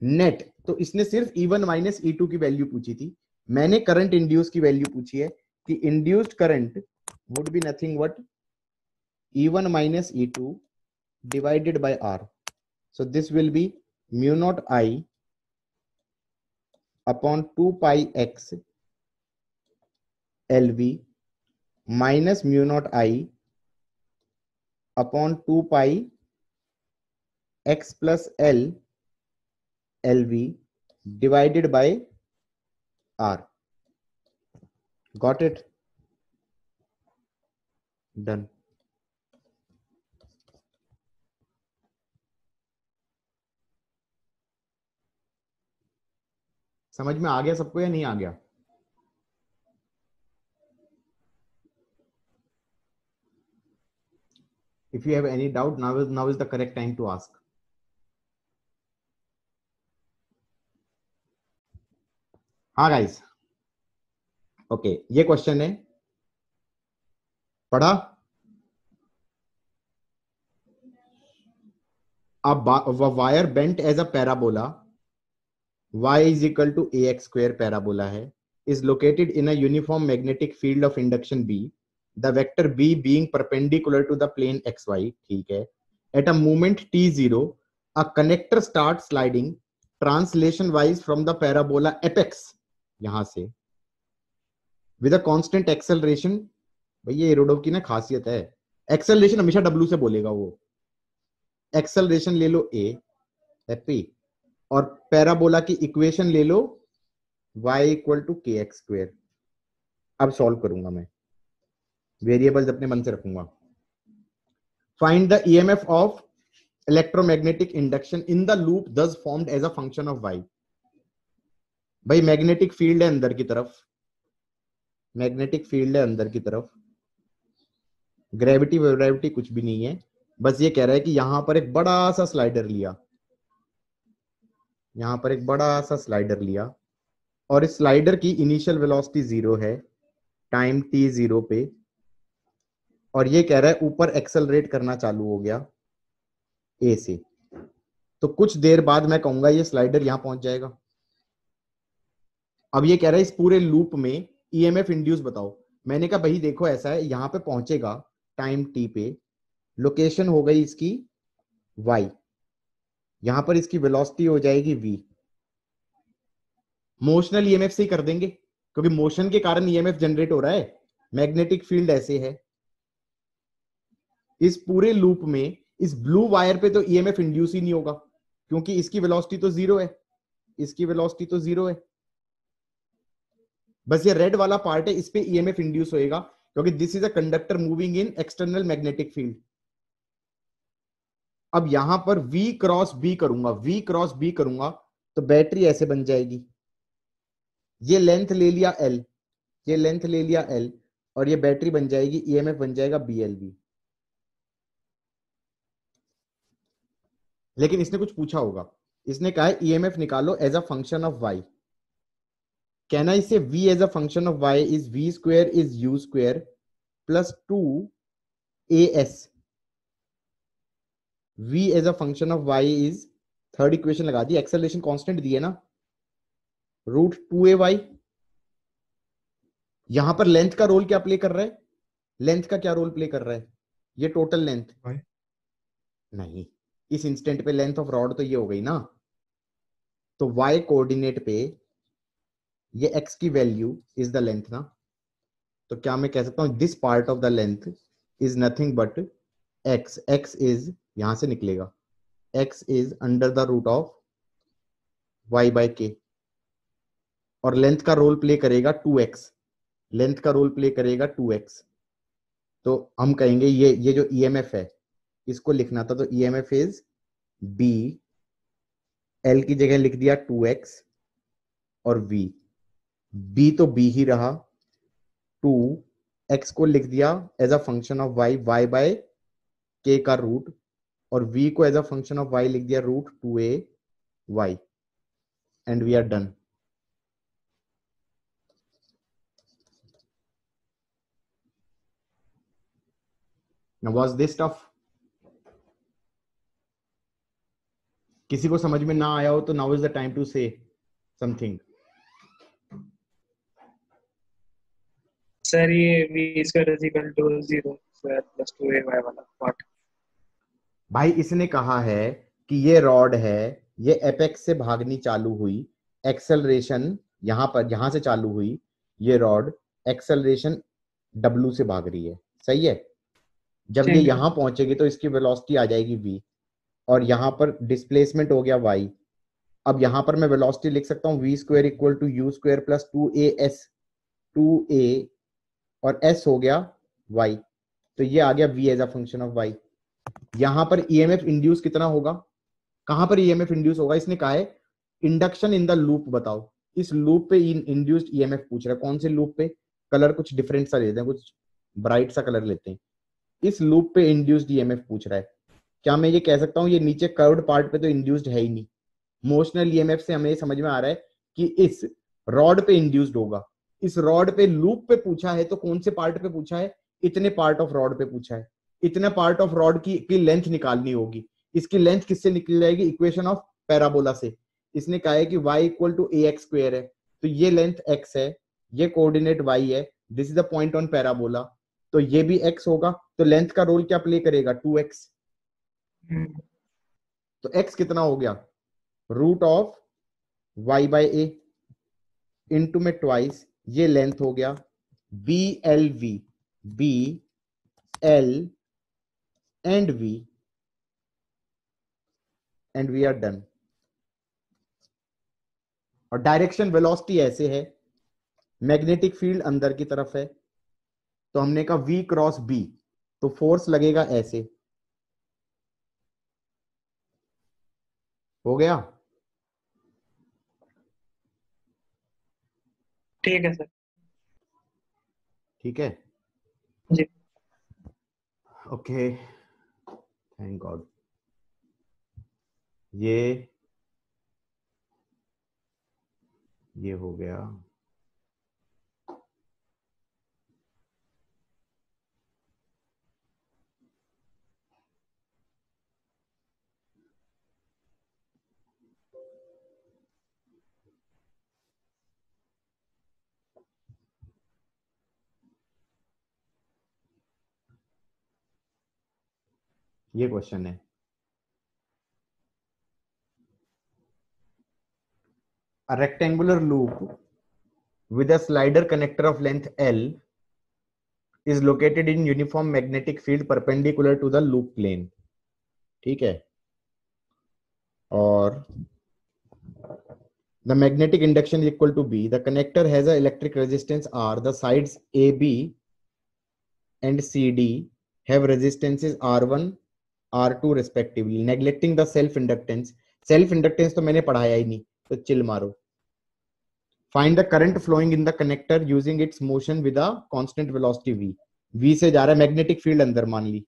नेट, तो इसने सिर्फ E1 माइनस E2 की वैल्यू पूछी थी, मैंने करंट इंड्यूस की वैल्यू पूछी है कि induced current would be nothing but E1 minus E2 divided by R, so this will be mu naught I upon 2πx LV minus mu naught I upon 2π x plus L LV divided by R, got it? Done. समझ में आ गया सबको या नहीं आ गया? If you have any doubt, now is the correct time to ask. हाँ guys, okay, ये question है, पढ़ा? A wire bent as a parabola, y is equal to ax square parabola है, is located in a uniform magnetic field of induction B, the vector B being perpendicular to the plane xy, ठीक है, at a moment t0 a connector starts sliding translation wise from the parabola apex, यहां से with a constant acceleration, भाई ये एरोडोव की ना खासियत है, एक्सेलरेशन हमेशा W से बोलेगा वो, एक्सेलरेशन ले लो a हैप्पी, और पैराबोला की इक्वेशन ले लो y equal to K X square. अब सॉल्व करूंगा मैं, वेरिएबल्स अपने मन से रखूंगा। Find the EMF of electromagnetic induction in the loop thus formed as a function of y। भाई मैग्नेटिक फील्ड है अंदर की तरफ, मैग्नेटिक फील्ड है अंदर की तरफ, ग्रेविटी वेविटी कुछ भी नहीं है, बस ये कह रहा है कि यहां पर एक बड़ा सा स्लाइडर लिया, यहां पर एक बड़ा सा स्लाइडर लिया, और इस स्लाइडर की इनिशियल वेलोसिटी 0 है टाइम t 0 पे, और ये कह रहा है ऊपर एक्सेलरेट करना चालू हो गया a से। तो कुछ देर बाद मैं कहूंगा ये स्लाइडर यहां पहुंच जाएगा। अब ये कह रहा है इस पूरे लूप में ईएमएफ इंड्यूस बताओ। मैंने कहा भाई देखो ऐसा है, यहां पे पहुंचेगा टाइम t पे, लोकेशन हो गई इसकी y, यहां पर इसकी वेलोसिटी हो जाएगी v। मोशनल ईएमएफ से ही कर देंगे क्योंकि मोशन के कारण ईएमएफ जनरेट हो रहा है, मैग्नेटिक फील्ड ऐसे है। इस पूरे लूप में इस ब्लू वायर पे तो ईएमएफ इंड्यूस ही नहीं होगा क्योंकि इसकी वेलोसिटी तो 0 है, इसकी वेलोसिटी तो 0 है। बस ये रेड वाला पार्ट है, इस पे ईएमएफ इंड्यूस होएगा क्योंकि this is a conductor moving in external magnetic field. अब यहां पर V क्रॉस B करूंगा, V क्रॉस B करूंगा तो बैटरी ऐसे बन जाएगी। ये लेंथ ले लिया L, ये लेंथ ले लिया L, और ये बैटरी बन जाएगी, ईएमएफ बन जाएगा BLV। लेकिन इसने कुछ पूछा होगा, इसने कहा है ईएमएफ निकालो as a function of y। कहना इसे v as a function of y is v square is u square plus 2as। v as a function of y is, third equation लगा दी, एक्सेलरेशन कांस्टेंट दी है ना, root 2ay। यहां पर length का role क्या प्ले कर रहा है, लेंथ का क्या रोल प्ले कर रहा है, ये टोटल लेंथ भाई नहीं, इस इंस्टेंट पे लेंथ ऑफ रॉड तो ये हो गई ना, तो y कोऑर्डिनेट पे ये x की वैल्यू इज द लेंथ ना, तो क्या मैं कह सकता हूं this part of the length is nothing but x। x is, यहां से निकलेगा, x is under the root of y by k, और लेंथ का रोल प्ले करेगा 2x, लेंथ का रोल प्ले करेगा 2x। तो हम कहेंगे ये जो ईएमएफ है इसको लिखना था, तो ईएमएफ इज b, l की जगह लिख दिया 2x और v, b तो b ही रहा, 2x को लिख दिया as a function of y, y by k का रूट, और v को as a function of y लिख दिया root 2a y, and we are done. Now was this tough? किसी को समझ में ना आया हो तो now is the time to say something. Sir ये v square is equal to 0 square plus 2ay वाला पार्ट। भाई इसने कहा है कि ये रॉड है, ये एपेक्स से भागनी चालू हुई, एक्सेलरेशन यहां पर, यहां से चालू हुई, ये रॉड एक्सेलरेशन W से भाग रही है, सही है। जब ये ठीक है। यहां पहुंचेगी तो इसकी वेलोसिटी आ जाएगी v, और यहां पर डिस्प्लेसमेंट हो गया y। अब यहां पर मैं वेलोसिटी लिख सकता हूं v square equal to u square plus 2as, 2a और s हो गया y, तो ये आ गया v as a function of y। यहां पर ईएमएफ इंड्यूस कितना होगा, कहां पर ईएमएफ इंड्यूस होगा, इसने कहा है इंडक्शन इन द लूप बताओ। इस लूप पे इंड्यूस्ड ईएमएफ पूछ रहा है, कौन से लूप पे, कलर कुछ डिफरेंट सा लेते हैं, कुछ ब्राइट सा कलर लेते हैं। इस लूप पे इंड्यूस्ड ईएमएफ पूछ रहा है। क्या मैं ये कह सकता हूं ये नीचे कर्व्ड पार्ट पे तो इंड्यूस्ड है ही नहीं, मोशनल ईएमएफ से हमें समझ में आ रहा है कि इस रॉड पे इंड्यूस्ड होगा। इस रॉड पे लूप पे पूछा है तो कौन से पार्ट पे पूछा है, इतने पार्ट ऑफ रॉड पे पूछा है, इतने पार्ट ऑफ रॉड की लेंथ निकालनी होगी। इसकी लेंथ किससे निकल जाएगी, इक्वेशन ऑफ पैराबोला से। इसने कहा है कि y equal to A X square है, तो ये लेंथ x है, ये कोऑर्डिनेट y है, this is the point on parabola, तो ये भी x होगा, तो लेंथ का रोल क्या प्ले करेगा 2x। तो x कितना हो गया, root of y by A into में ट्वाइस, ये लेंथ हो गया BLV, B L and V, and we are done. और डायरेक्शन वेलोसिटी ऐसे है, मैग्नेटिक फील्ड अंदर की तरफ है, तो हमने कहा V क्रॉस B, तो फोर्स लगेगा ऐसे। हो गया? ठीक है सर। ठीक है, जी। Okay, thank God. ये हो गया। ये क्वेश्चन है, a rectangular loop with a slider connector of length L is located in uniform magnetic field perpendicular to the loop plane। ठीक है, और the magnetic induction is equal to B, the connector has a electric resistance R, the sides AB and CD have resistances R1 R2 respectively, neglecting the self inductance। self inductance तो मैंने पढ़ाया ही नहीं, तो chill मारो। Find the current flowing in the connector using its motion with a constant velocity V। V से जा रहा है, मैग्नेटिक फील्ड अंदर मान ली।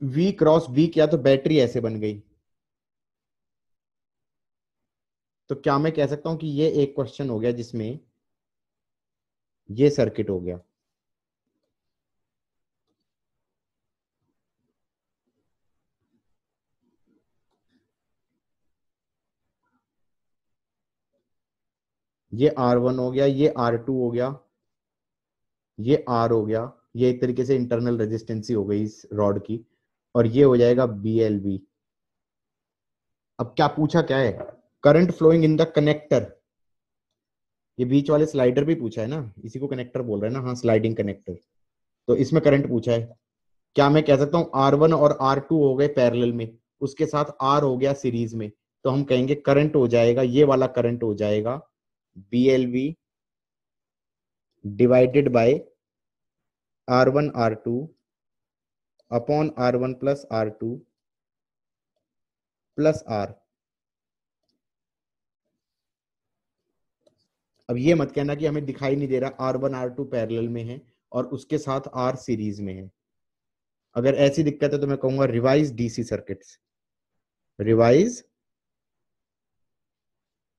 V क्रॉस B किया तो बैटरी ऐसे बन गई। तो क्या मैं कह सकता हूं कि ये एक क्वेश्चन हो गया जिसमें ये सर्किट हो गया। ये R1 हो गया, ये R2 हो गया, ये R हो गया, ये एक तरीके से इंटरनल रेजिस्टेंसी हो गई इस रॉड की, और ये हो जाएगा BLV। अब क्या पूछा, क्या है? Current flowing in the connector. ये बीच वाले स्लाइडर भी पूछा है ना, इसी को कनेक्टर बोल रहे हैं ना, हाँ स्लाइडिंग कनेक्टर। तो इसमें करंट पूछा है। क्या मैं कह सकता हूं R1 और R2 हो गए पैरेलल में, उसके साथ R हो गया सीरीज में, तो हम कहेंगे करंट हो जाएगा, ये वाला करंट हो जाएगा BLV divided by R1 R2 upon R1 plus R2 plus R। अब ये मत कहना कि हमें दिखाई नहीं दे रहा, R1 R2 पैरेलल में है और उसके साथ R सीरीज में है। अगर ऐसी दिक्कत है तो मैं कहूंगा revise DC circuits, revise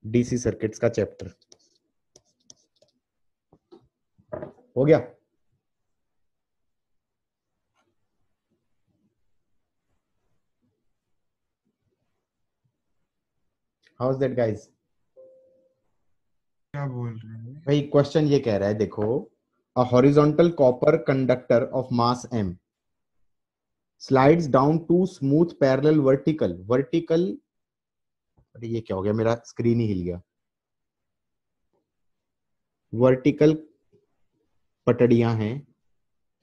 DC circuits का चैप्टर हो गया। How is that guys? क्या बोल रहे हैं? भाई क्वेश्चन ये कह रहा है, देखो, a horizontal copper conductor of mass m slides down to smooth parallel vertical. अरे ये क्या हो गया, मेरा स्क्रीन ही हिल गया। वर्टिकल पटड़ियां हैं।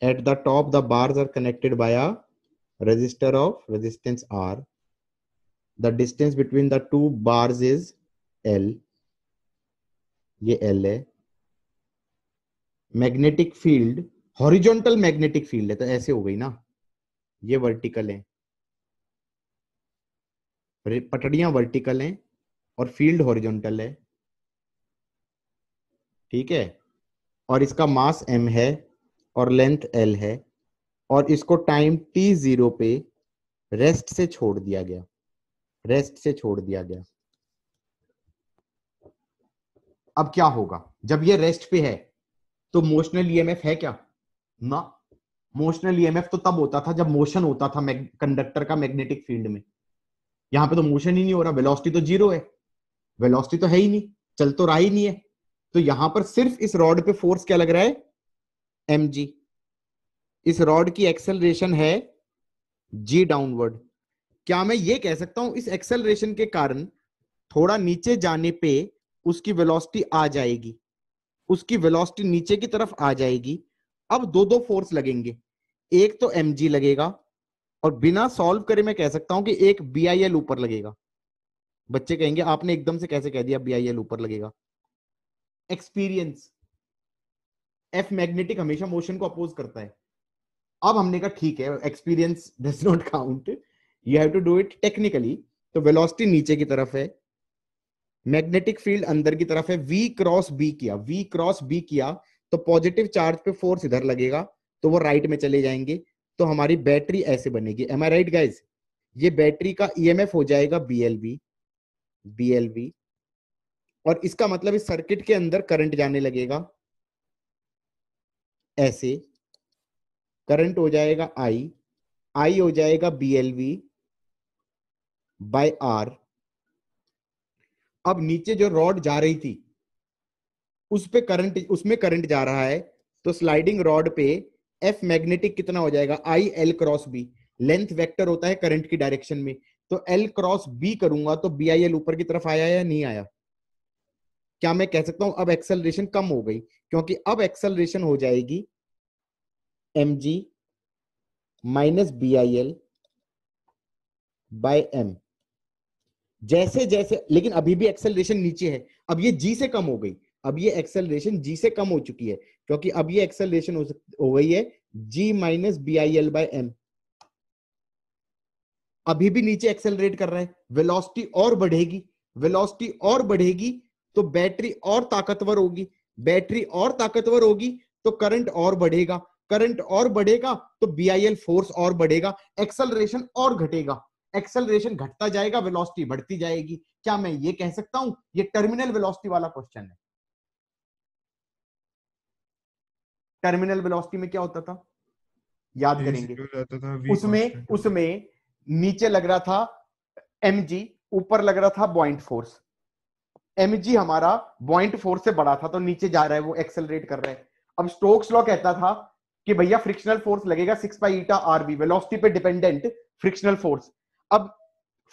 At the top the bars are connected by a resistor of resistance R, the distance between the two bars is L, ये L है। Magnetic field, horizontal magnetic field है, तो ऐसे हो गई ना, ये वर्टिकल है, पटड़ियां वर्टिकल हैं और फील्ड हॉरिजॉन्टल है, ठीक है। और इसका मास m है और लेंथ L है, और इसको टाइम t0 पे रेस्ट से छोड़ दिया गया, रेस्ट से छोड़ दिया गया। अब क्या होगा जब ये रेस्ट पे है? तो मोशनल ईएमएफ है क्या ना? मोशनल ईएमएफ तो तब होता था जब मोशन होता था कंडक्टर का मैग्नेटिक फील्ड में। यहां पे तो मोशन ही नहीं हो रहा, वेलोसिटी तो जीरो है, वेलोसिटी तो है ही नहीं, चल तो रहा ही नहीं है। तो यहां पर सिर्फ इस रॉड पे फोर्स क्या लग रहा है? mg। इस रॉड की एक्सेलरेशन है g डाउनवर्ड। क्या मैं ये कह सकता हूं इस एक्सेलरेशन के कारण थोड़ा नीचे जाने पे उसकी वेलोसिटी आ जाएगी, उसकी वेलोसिटी नीचे की तरफ आ जाएगी। अब दो दो फोर्स लगेंगे, एक तो mg लगेगा, और बिना सॉल्व करे मैं कह सकता हूं कि एक BIL ऊपर लगेगा। बच्चे कहेंगे आपने एकदम से कैसे कह दिया BIL ऊपर लगेगा? एक्सपीरियंस। F मैग्नेटिक हमेशा मोशन को अपोज करता है। अब हमने कहा ठीक है, experience does not count, you have to do it technically. तो वेलोसिटी नीचे की तरफ है, मैग्नेटिक फील्ड अंदर की तरफ है, V क्रॉस B किया, V क्रॉस B किया तो पॉजिटिव चार्ज पे फोर्स इधर लगेगा, तो वो राइट में चले जाएंगे, तो हमारी बैटरी ऐसे बनेगी। M I right guys? ये बैटरी का EMF हो जाएगा BLV, और इसका मतलब इस सर्किट के अंदर करंट जाने लगेगा ऐसे, करंट हो जाएगा I हो जाएगा BLV बाय R। अब नीचे जो रॉड जा रही थी उस पे करंट, उसमें करंट जा रहा है, तो स्लाइडिंग रॉड पे F मैग्नेटिक कितना हो जाएगा? IL cross B। Length vector होता है करंट की डायरेक्शन में, तो L क्रॉस B करूंगा तो BIL ऊपर की तरफ आया या नहीं आया? क्या मैं कह सकता हूं अब एक्सेलरेशन कम हो गई? क्योंकि अब एक्सेलरेशन हो जाएगी mg minus BIL by m। जैसे जैसे, लेकिन अभी भी एक्सेलरेशन नीचे है, अब ये g से कम हो गई, अब ये एक्सेलरेशन g से कम हो चुकी है, क्योंकि अब ये एक्सेलरेशन हो गई है g minus BIL by m। अभी भी नीचे एक्सेलरेट कर रहा है, वेलोसिटी और बढ़ेगी, वेलोसिटी और बढ़ेगी तो बैटरी और ताकतवर होगी, बैटरी और ताकतवर होगी तो करंट और बढ़ेगा, करंट और बढ़ेगा तो BIL फोर्स और बढ़ेगा, एक्सेलरेशन और घटेगा, एक्सेलरेशन घटता जाएगा, वेलोसिटी बढ़ती जाएगी। क्या मैं ये कह सकता हूं? ये टर्मिनल वेलोसिटी वाला क्वेश्चन है। टर्मिनल वेलोसिटी में क्या होता था, याद ए करेंगे? जीरो रहता था, वी उसमें कांस्टेंट। उसमें नीचे लग रहा था mg, ऊपर लग रहा था बॉइंट फोर्स। mg हमारा बॉइंट फोर्स से बड़ा था तो नीचे जा रहा है, वो एक्सेलरेट कर रहा है। अब स्टोक्स लॉ कहता था कि भैया फ्रिक्शनल फोर्स लगेगा 6 पाई ईटा RV, वेलोसिटी पे डिपेंडेंट फ्रिक्शनल फोर्स। अब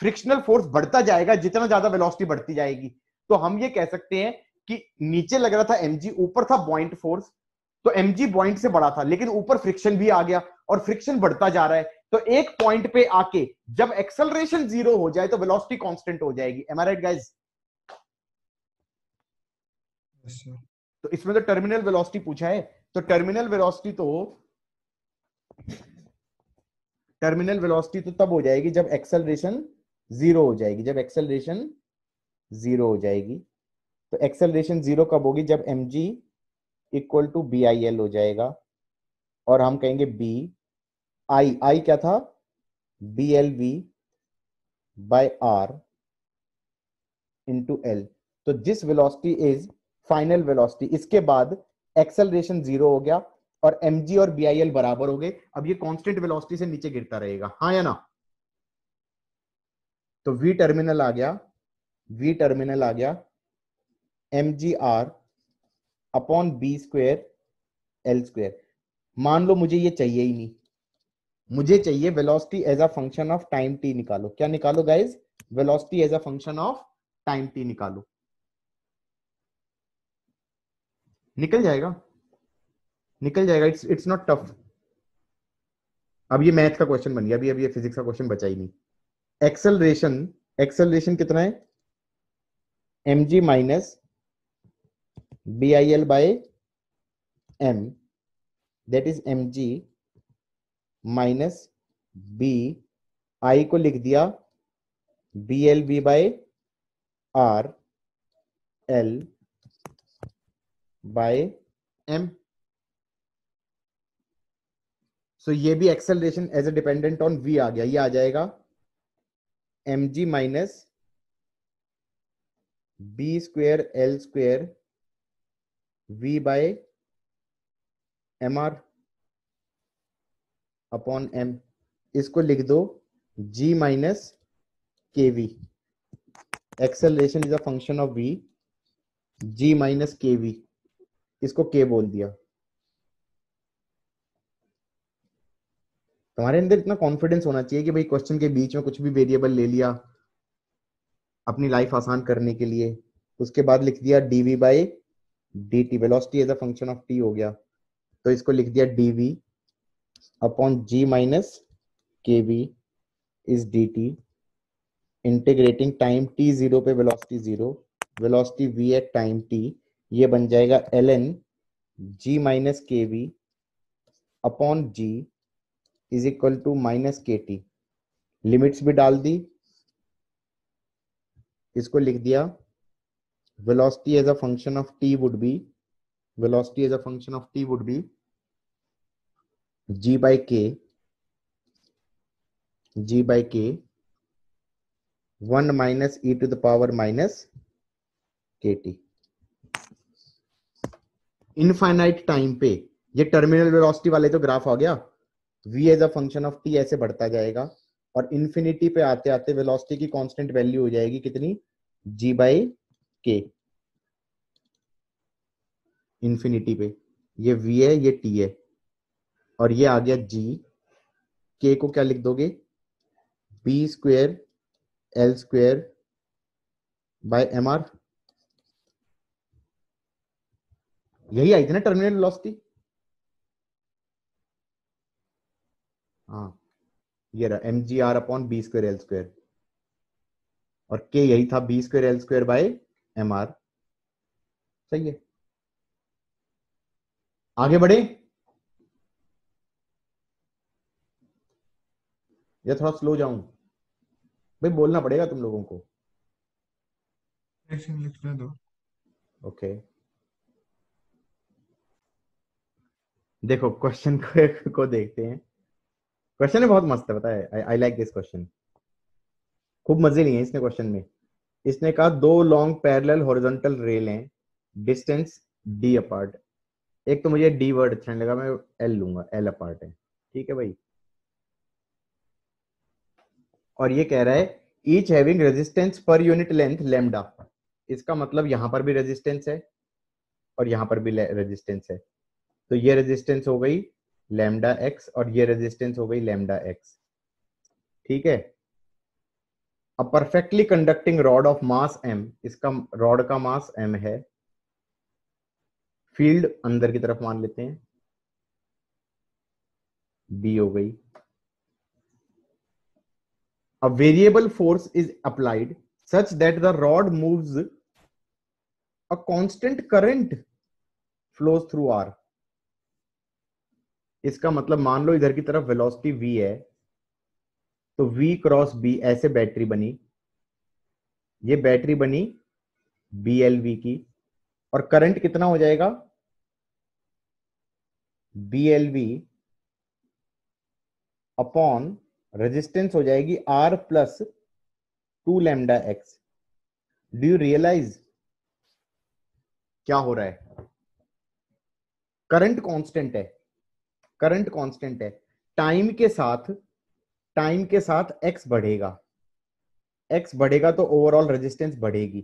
फ्रिक्शनल फोर्स बढ़ता जाएगा जितना ज्यादा वेलोसिटी बढ़ती जाएगी, तो हम ये कह सकते हैं कि नीचे लग रहा था mg, ऊपर था बॉइंट फोर्स, तो mg पॉइंट से बड़ा था, लेकिन ऊपर फ्रिक्शन भी आ गया और फ्रिक्शन बढ़ता जा रहा है, तो एक पॉइंट पे आके जब एक्सेलरेशन 0 हो जाए तो वेलोसिटी कांस्टेंट हो जाएगी। M I right guys? Yes sir. तो इसमें तो टर्मिनल वेलोसिटी पूछा है, तो टर्मिनल वेलोसिटी तो तब हो जाएगी जब एक्सेलरेशन 0 हो जाएगी, जब एक्सेलरेशन 0 हो जाएगी। तो एक्सेलरेशन 0 कब होगी? जब mg इक्वल टू BIL हो जाएगा, और हम कहेंगे b, I क्या था? BLV by R into L। तो this velocity is final velocity. इसके बाद एक्सेलरेशन 0 हो गया और mg और BIL बराबर हो गए, अब ये कांस्टेंट वेलोसिटी से नीचे गिरता रहेगा, हाँ या ना? तो V टर्मिनल आ गया, V टर्मिनल आ गया mgr upon B square L square. मान लो मुझे ये चाहिए ही नहीं, मुझे चाहिए velocity as a function of time t निकालो। क्या निकालो guys? Velocity as a function of time t निकालो। निकल जाएगा, निकल जाएगा, इट्स नॉट टफ। अब ये मैथ का क्वेश्चन बन गया, अभी अभी ये फिजिक्स का क्वेश्चन बचा ही नहीं। एक्सेलरेशन, एक्सेलरेशन कितना है? mg minus BIL by m, that is mg minus b, I को लिख दिया BLV by R L by m। So ये भी acceleration as a dependent on v आ गया, ये आ जाएगा mg minus b square L square v by mr upon m। इसको लिख दो g minus kv। Acceleration is a function of v, g minus kv, इसको k बोल दिया। तुम्हारे अंदर इतना कॉन्फिडेंस होना चाहिए कि भाई क्वेश्चन के बीच में कुछ भी वेरिएबल ले लिया अपनी लाइफ आसान करने के लिए, उसके बाद लिख दिया dv by dt, velocity as a function of t हो गया, तो इसको लिख दिया dv upon g minus kv is dt, integrating time t zero पे velocity zero, velocity v at time t, ये बन जाएगा ln g minus kv upon g is equal to minus kt। Limits भी डाल दी, इसको लिख दिया, velocity as a function of t would be, velocity as a function of t would be g by k 1 minus e to the power minus kt। Infinite time पे ये terminal velocity वाले तो graph आ गया, v as a function of t ऐसे बढ़ता जाएगा और इन्फिनिटी पे आते आते वेलोसिटी की कांस्टेंट वैल्यू हो जाएगी कितनी, g बाई k। इन्फिनिटी पे ये v है, ये t है, और ये आ गया g, k को क्या लिख दोगे, b square L square by M R. यही आई थी ना टर्मिनल वेलोसिटी। हाँ, ये रहा M G R upon B square L square, और के यही था B square L square by M R. सही है, आगे बढ़े या थोड़ा स्लो जाऊं, भाई बोलना पड़ेगा तुम लोगों को। एक्शन लिखने दो। ओके, देखो क्वेश्चन को देखते हैं। क्वेश्चन है बहुत मस्त है, पता है, आई लाइक दिस क्वेश्चन। खूब मजे लिए हैं इसने क्वेश्चन में। इसने कहा दो लॉन्ग पैरेलल हॉरिजॉन्टल रेल हैं, डिस्टेंस डी अपार्ट। एक तो मुझे डी वर्ड अच्छा नहीं लगा, मैं एल लूंगा, एल अपार्ट है, ठीक है भाई। और ये कह रहा है each having resistance per unit length lambda. इसका मतलब यहां पर भी रेजिस्टेंस है और यहां पर भी रेजिस्टेंस है, तो ये रेजिस्टेंस हो गई लैम्डा एक्स और ये रेजिस्टेंस हो गई लैम्डा एक्स, ठीक है। अ perfectly conducting rod of mass m, इसका रॉड का मास m है, फील्ड अंदर की तरफ मान लेते हैं, b हो गई। A variable force is applied such that the rod moves, a constant current flows through R। इसका मतलब मान लो इधर की तरफ वेलोसिटी v है, तो v क्रॉस b ऐसे बैटरी बनी, ये बैटरी बनी BLV की, और करंट कितना हो जाएगा, BLV अपॉन रेजिस्टेंस हो जाएगी R plus 2 lambda x. Do you realize क्या हो रहा है, करंट कांस्टेंट है, करंट कांस्टेंट है, टाइम के साथ एक्स बढ़ेगा, एक्स बढ़ेगा तो ओवरऑल रेजिस्टेंस बढ़ेगी।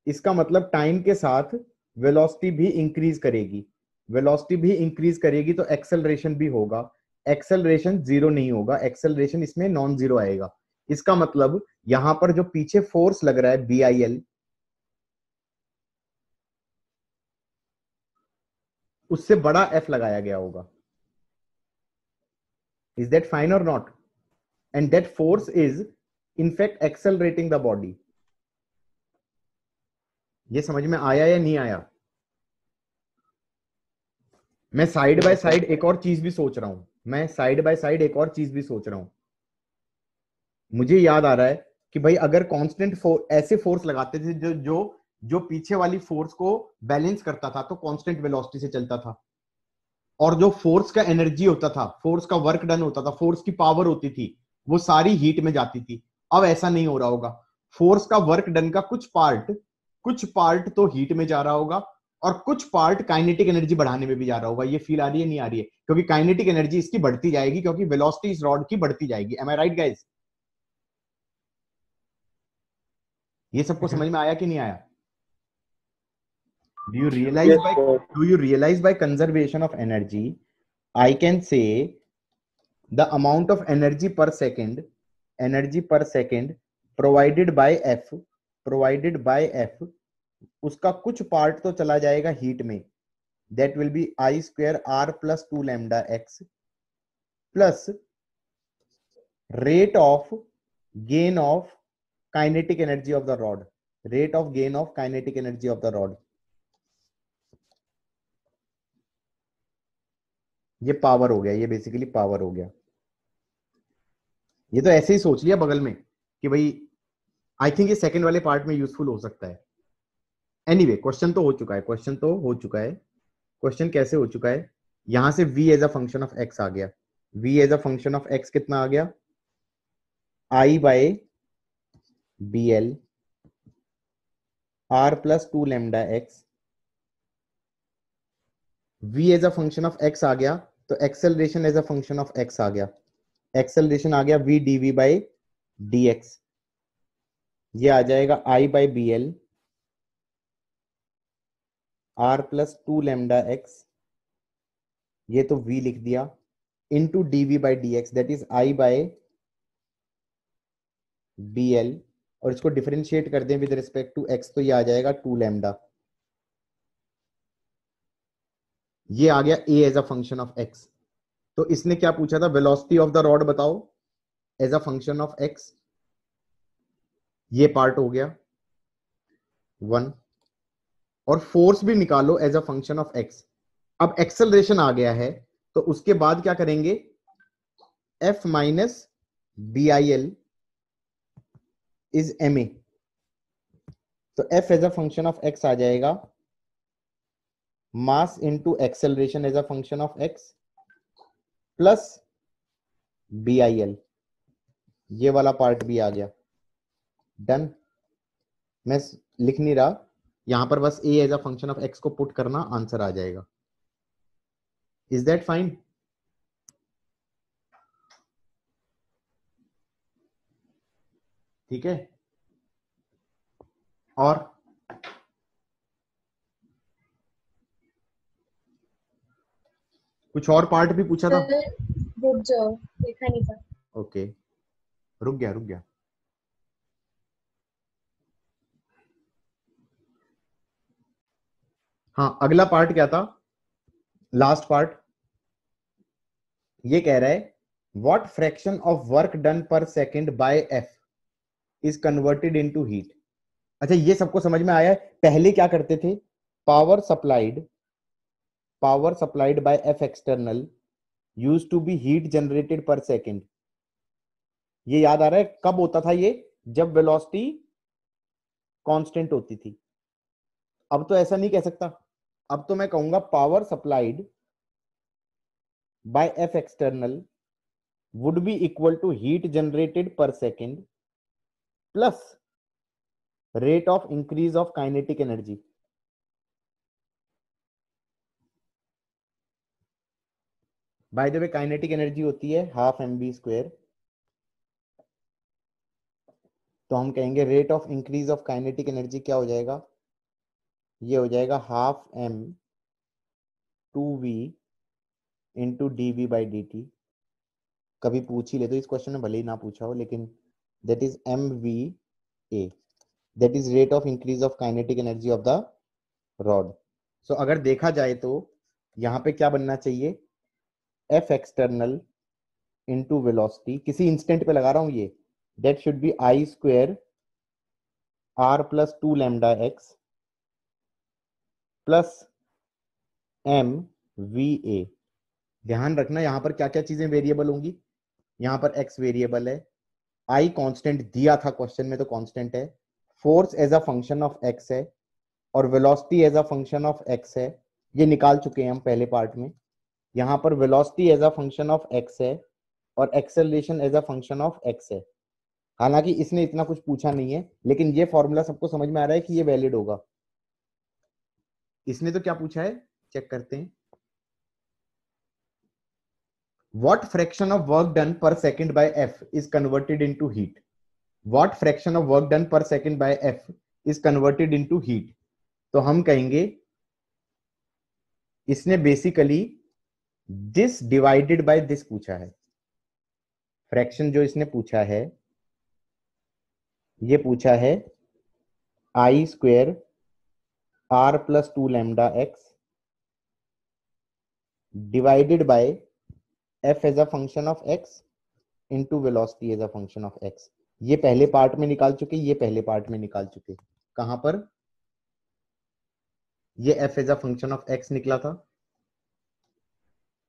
इसका मतलब टाइम के साथ वेलोसिटी भी इंक्रीज करेगी, वेलोसिटी भी इंक्रीज करेगी तो एक्सेलरेशन भी होगा, एक्सेलरेशन जीरो नहीं होगा, एक्सेलरेशन इसमें नॉन जीरो आएगा। इसका मतलब यहां पर जो पीछे फोर्स लग रहा है BIL, उससे बड़ा F लगाया गया होगा। इज दैट फाइन और not? And that force is in fact accelerating the body। ये समझ में आया या नहीं आया? मैं साइड बाय साइड एक और चीज भी सोच रहा हूं, मैं साइड बाय साइड एक और चीज भी सोच रहा हूं। मुझे याद आ रहा है कि भाई अगर कांस्टेंट ऐसे फोर्स लगाते थे जो जो जो पीछे वाली फोर्स को बैलेंस करता था, तो कांस्टेंट वेलोसिटी से चलता था, और जो फोर्स का एनर्जी होता था, फोर्स का वर्क डन होता था, फोर्स की पावर होती थी, वो सारी हीट में जाती थी। अब ऐसा नहीं हो रहा होगा, फोर्स का वर्क डन का कुछ पार्ट तो हीट में जा रहा होगा और कुछ पार्ट काइनेटिक एनर्जी बढ़ाने में भी जा रहा होगा। ये फील आ रही है नहीं आ रही है? क्योंकि काइनेटिक एनर्जी इसकी बढ़ती जाएगी, क्योंकि वेलोसिटी इस रॉड की बढ़ती जाएगी। M I right guys? ये सबको समझ में आया कि नहीं आया? Do you realize Yes, by sir. do you realize by conservation of energy, I can say the amount of energy per second provided by F, उसका कुछ पार्ट तो चला जाएगा हीट में, that will be I square R plus 2 lambda x, plus rate of gain of kinetic energy of the rod, rate of gain of kinetic energy of the rod. ये power हो गया, ये basically power हो गया। ये तो ऐसे ही सोच लिया बगल में कि भाई आई थिंक ये सेकंड वाले पार्ट में यूजफुल हो सकता है। एनीवे क्वेश्चन तो हो चुका है, क्वेश्चन तो हो चुका है। क्वेश्चन कैसे हो चुका है, यहां से v as a function of x आ गया। v as a function of x कितना आ गया, i by B L r plus 2 lambda x। v as a function of x आ गया तो acceleration as a function of x आ गया। एक्सेलरेशन आ गया v dv बाई dx। ये आ जाएगा i by B L r plus 2 lambda x, ये तो v लिख दिया, into dv by dx that is i by B L, और इसको डिफरेंशिएट कर दें विद रिस्पेक्ट टू x तो ये आ जाएगा 2 लैम्डा। ये आ गया a as a function of x। तो इसने क्या पूछा था, वेलोसिटी ऑफ द रॉड बताओ as a function of x। ये पार्ट हो गया 1, और फोर्स भी निकालो as a function of x। अब एक्सेलरेशन आ गया है तो उसके बाद क्या करेंगे, F minus B I L is M A. तो F as a function of x आ जाएगा mass into acceleration as a function of x plus B I L. ये वाला पार्ट भी आ गया, डन। मैं लिख नहीं रहा, यहां पर बस a as a function of x को पुट करना, आंसर आ जाएगा। Is that fine? ठीक है। और कुछ और पार्ट भी पूछा था? रुक जाओ, देखा नहीं था। ओके, रुक गया रुक गया। हाँ, अगला पार्ट क्या था, लास्ट पार्ट। ये कह रहा है what fraction of work done per second by F is converted into heat. अच्छा, ये सबको समझ में आया है। पहले क्या करते थे, power supplied by F external used to be heat generated per second. ये याद आ रहा है कब होता था ये, जब वेलोसिटी कांस्टेंट होती थी। अब तो ऐसा नहीं कह सकता, अब तो मैं कहूंगा power supplied by F external would be equal to heat generated per second plus rate of increase of kinetic energy। By the way kinetic energy होती है हाफ एम बी स्क्वायर, तो हम कहेंगे rate of increase of kinetic energy क्या हो जाएगा, ये हो जाएगा half M 2v into D V by D T. कभी पूछ ही ले तो इस क्वेश्चन में भले ही ना पूछा हो, लेकिन that is M V A, that is rate of increase of kinetic energy of the rod. So अगर देखा जाए तो यहां पे क्या बनना चाहिए, एफ एक्सटर्नल इंटू वेलोसिटी, किसी इंस्टेंट पे लगा रहा हूं ये, that should be I square R plus 2 lambda X plus M V A. ध्यान रखना यहां पर क्या क्या चीजें वेरिएबल होंगी, यहां पर एक्स वेरिएबल है, आई कांस्टेंट दिया था क्वेश्चन में तो कांस्टेंट है, force as a function of x है, और velocity as a function of x है। ये निकाल चुके हैं हम पहले पार्ट में। यहां पर velocity as a function of x है और acceleration as a function of x है। हालांकि इसने इतना कुछ पूछा नहीं है, लेकिन ये फॉर्मूला सबको समझ में आ रहा है कि ये वैलिड होगा। इसने तो क्या पूछा है, चेक करते हैं। What fraction of work done per second by F is converted into heat? What fraction of work done per second by F is converted into heat? तो हम कहेंगे इसने basically this divided by this पूछा है। Fraction जो इसने पूछा है, ये पूछा है I square R plus 2 lambda x divided by f as a function of x into velocity as a function of x। ये पहले पार्ट में निकाल चुके, ये पहले पार्ट में निकाल चुके। कहां पर? ये f as a function of x निकला था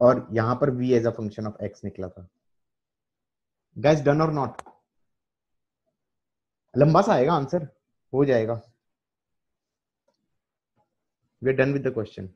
और यहां पर v as a function of x निकला था। गाइस डन और नॉट? लंबा सा आएगा आंसर, हो जाएगा। We are done with the question.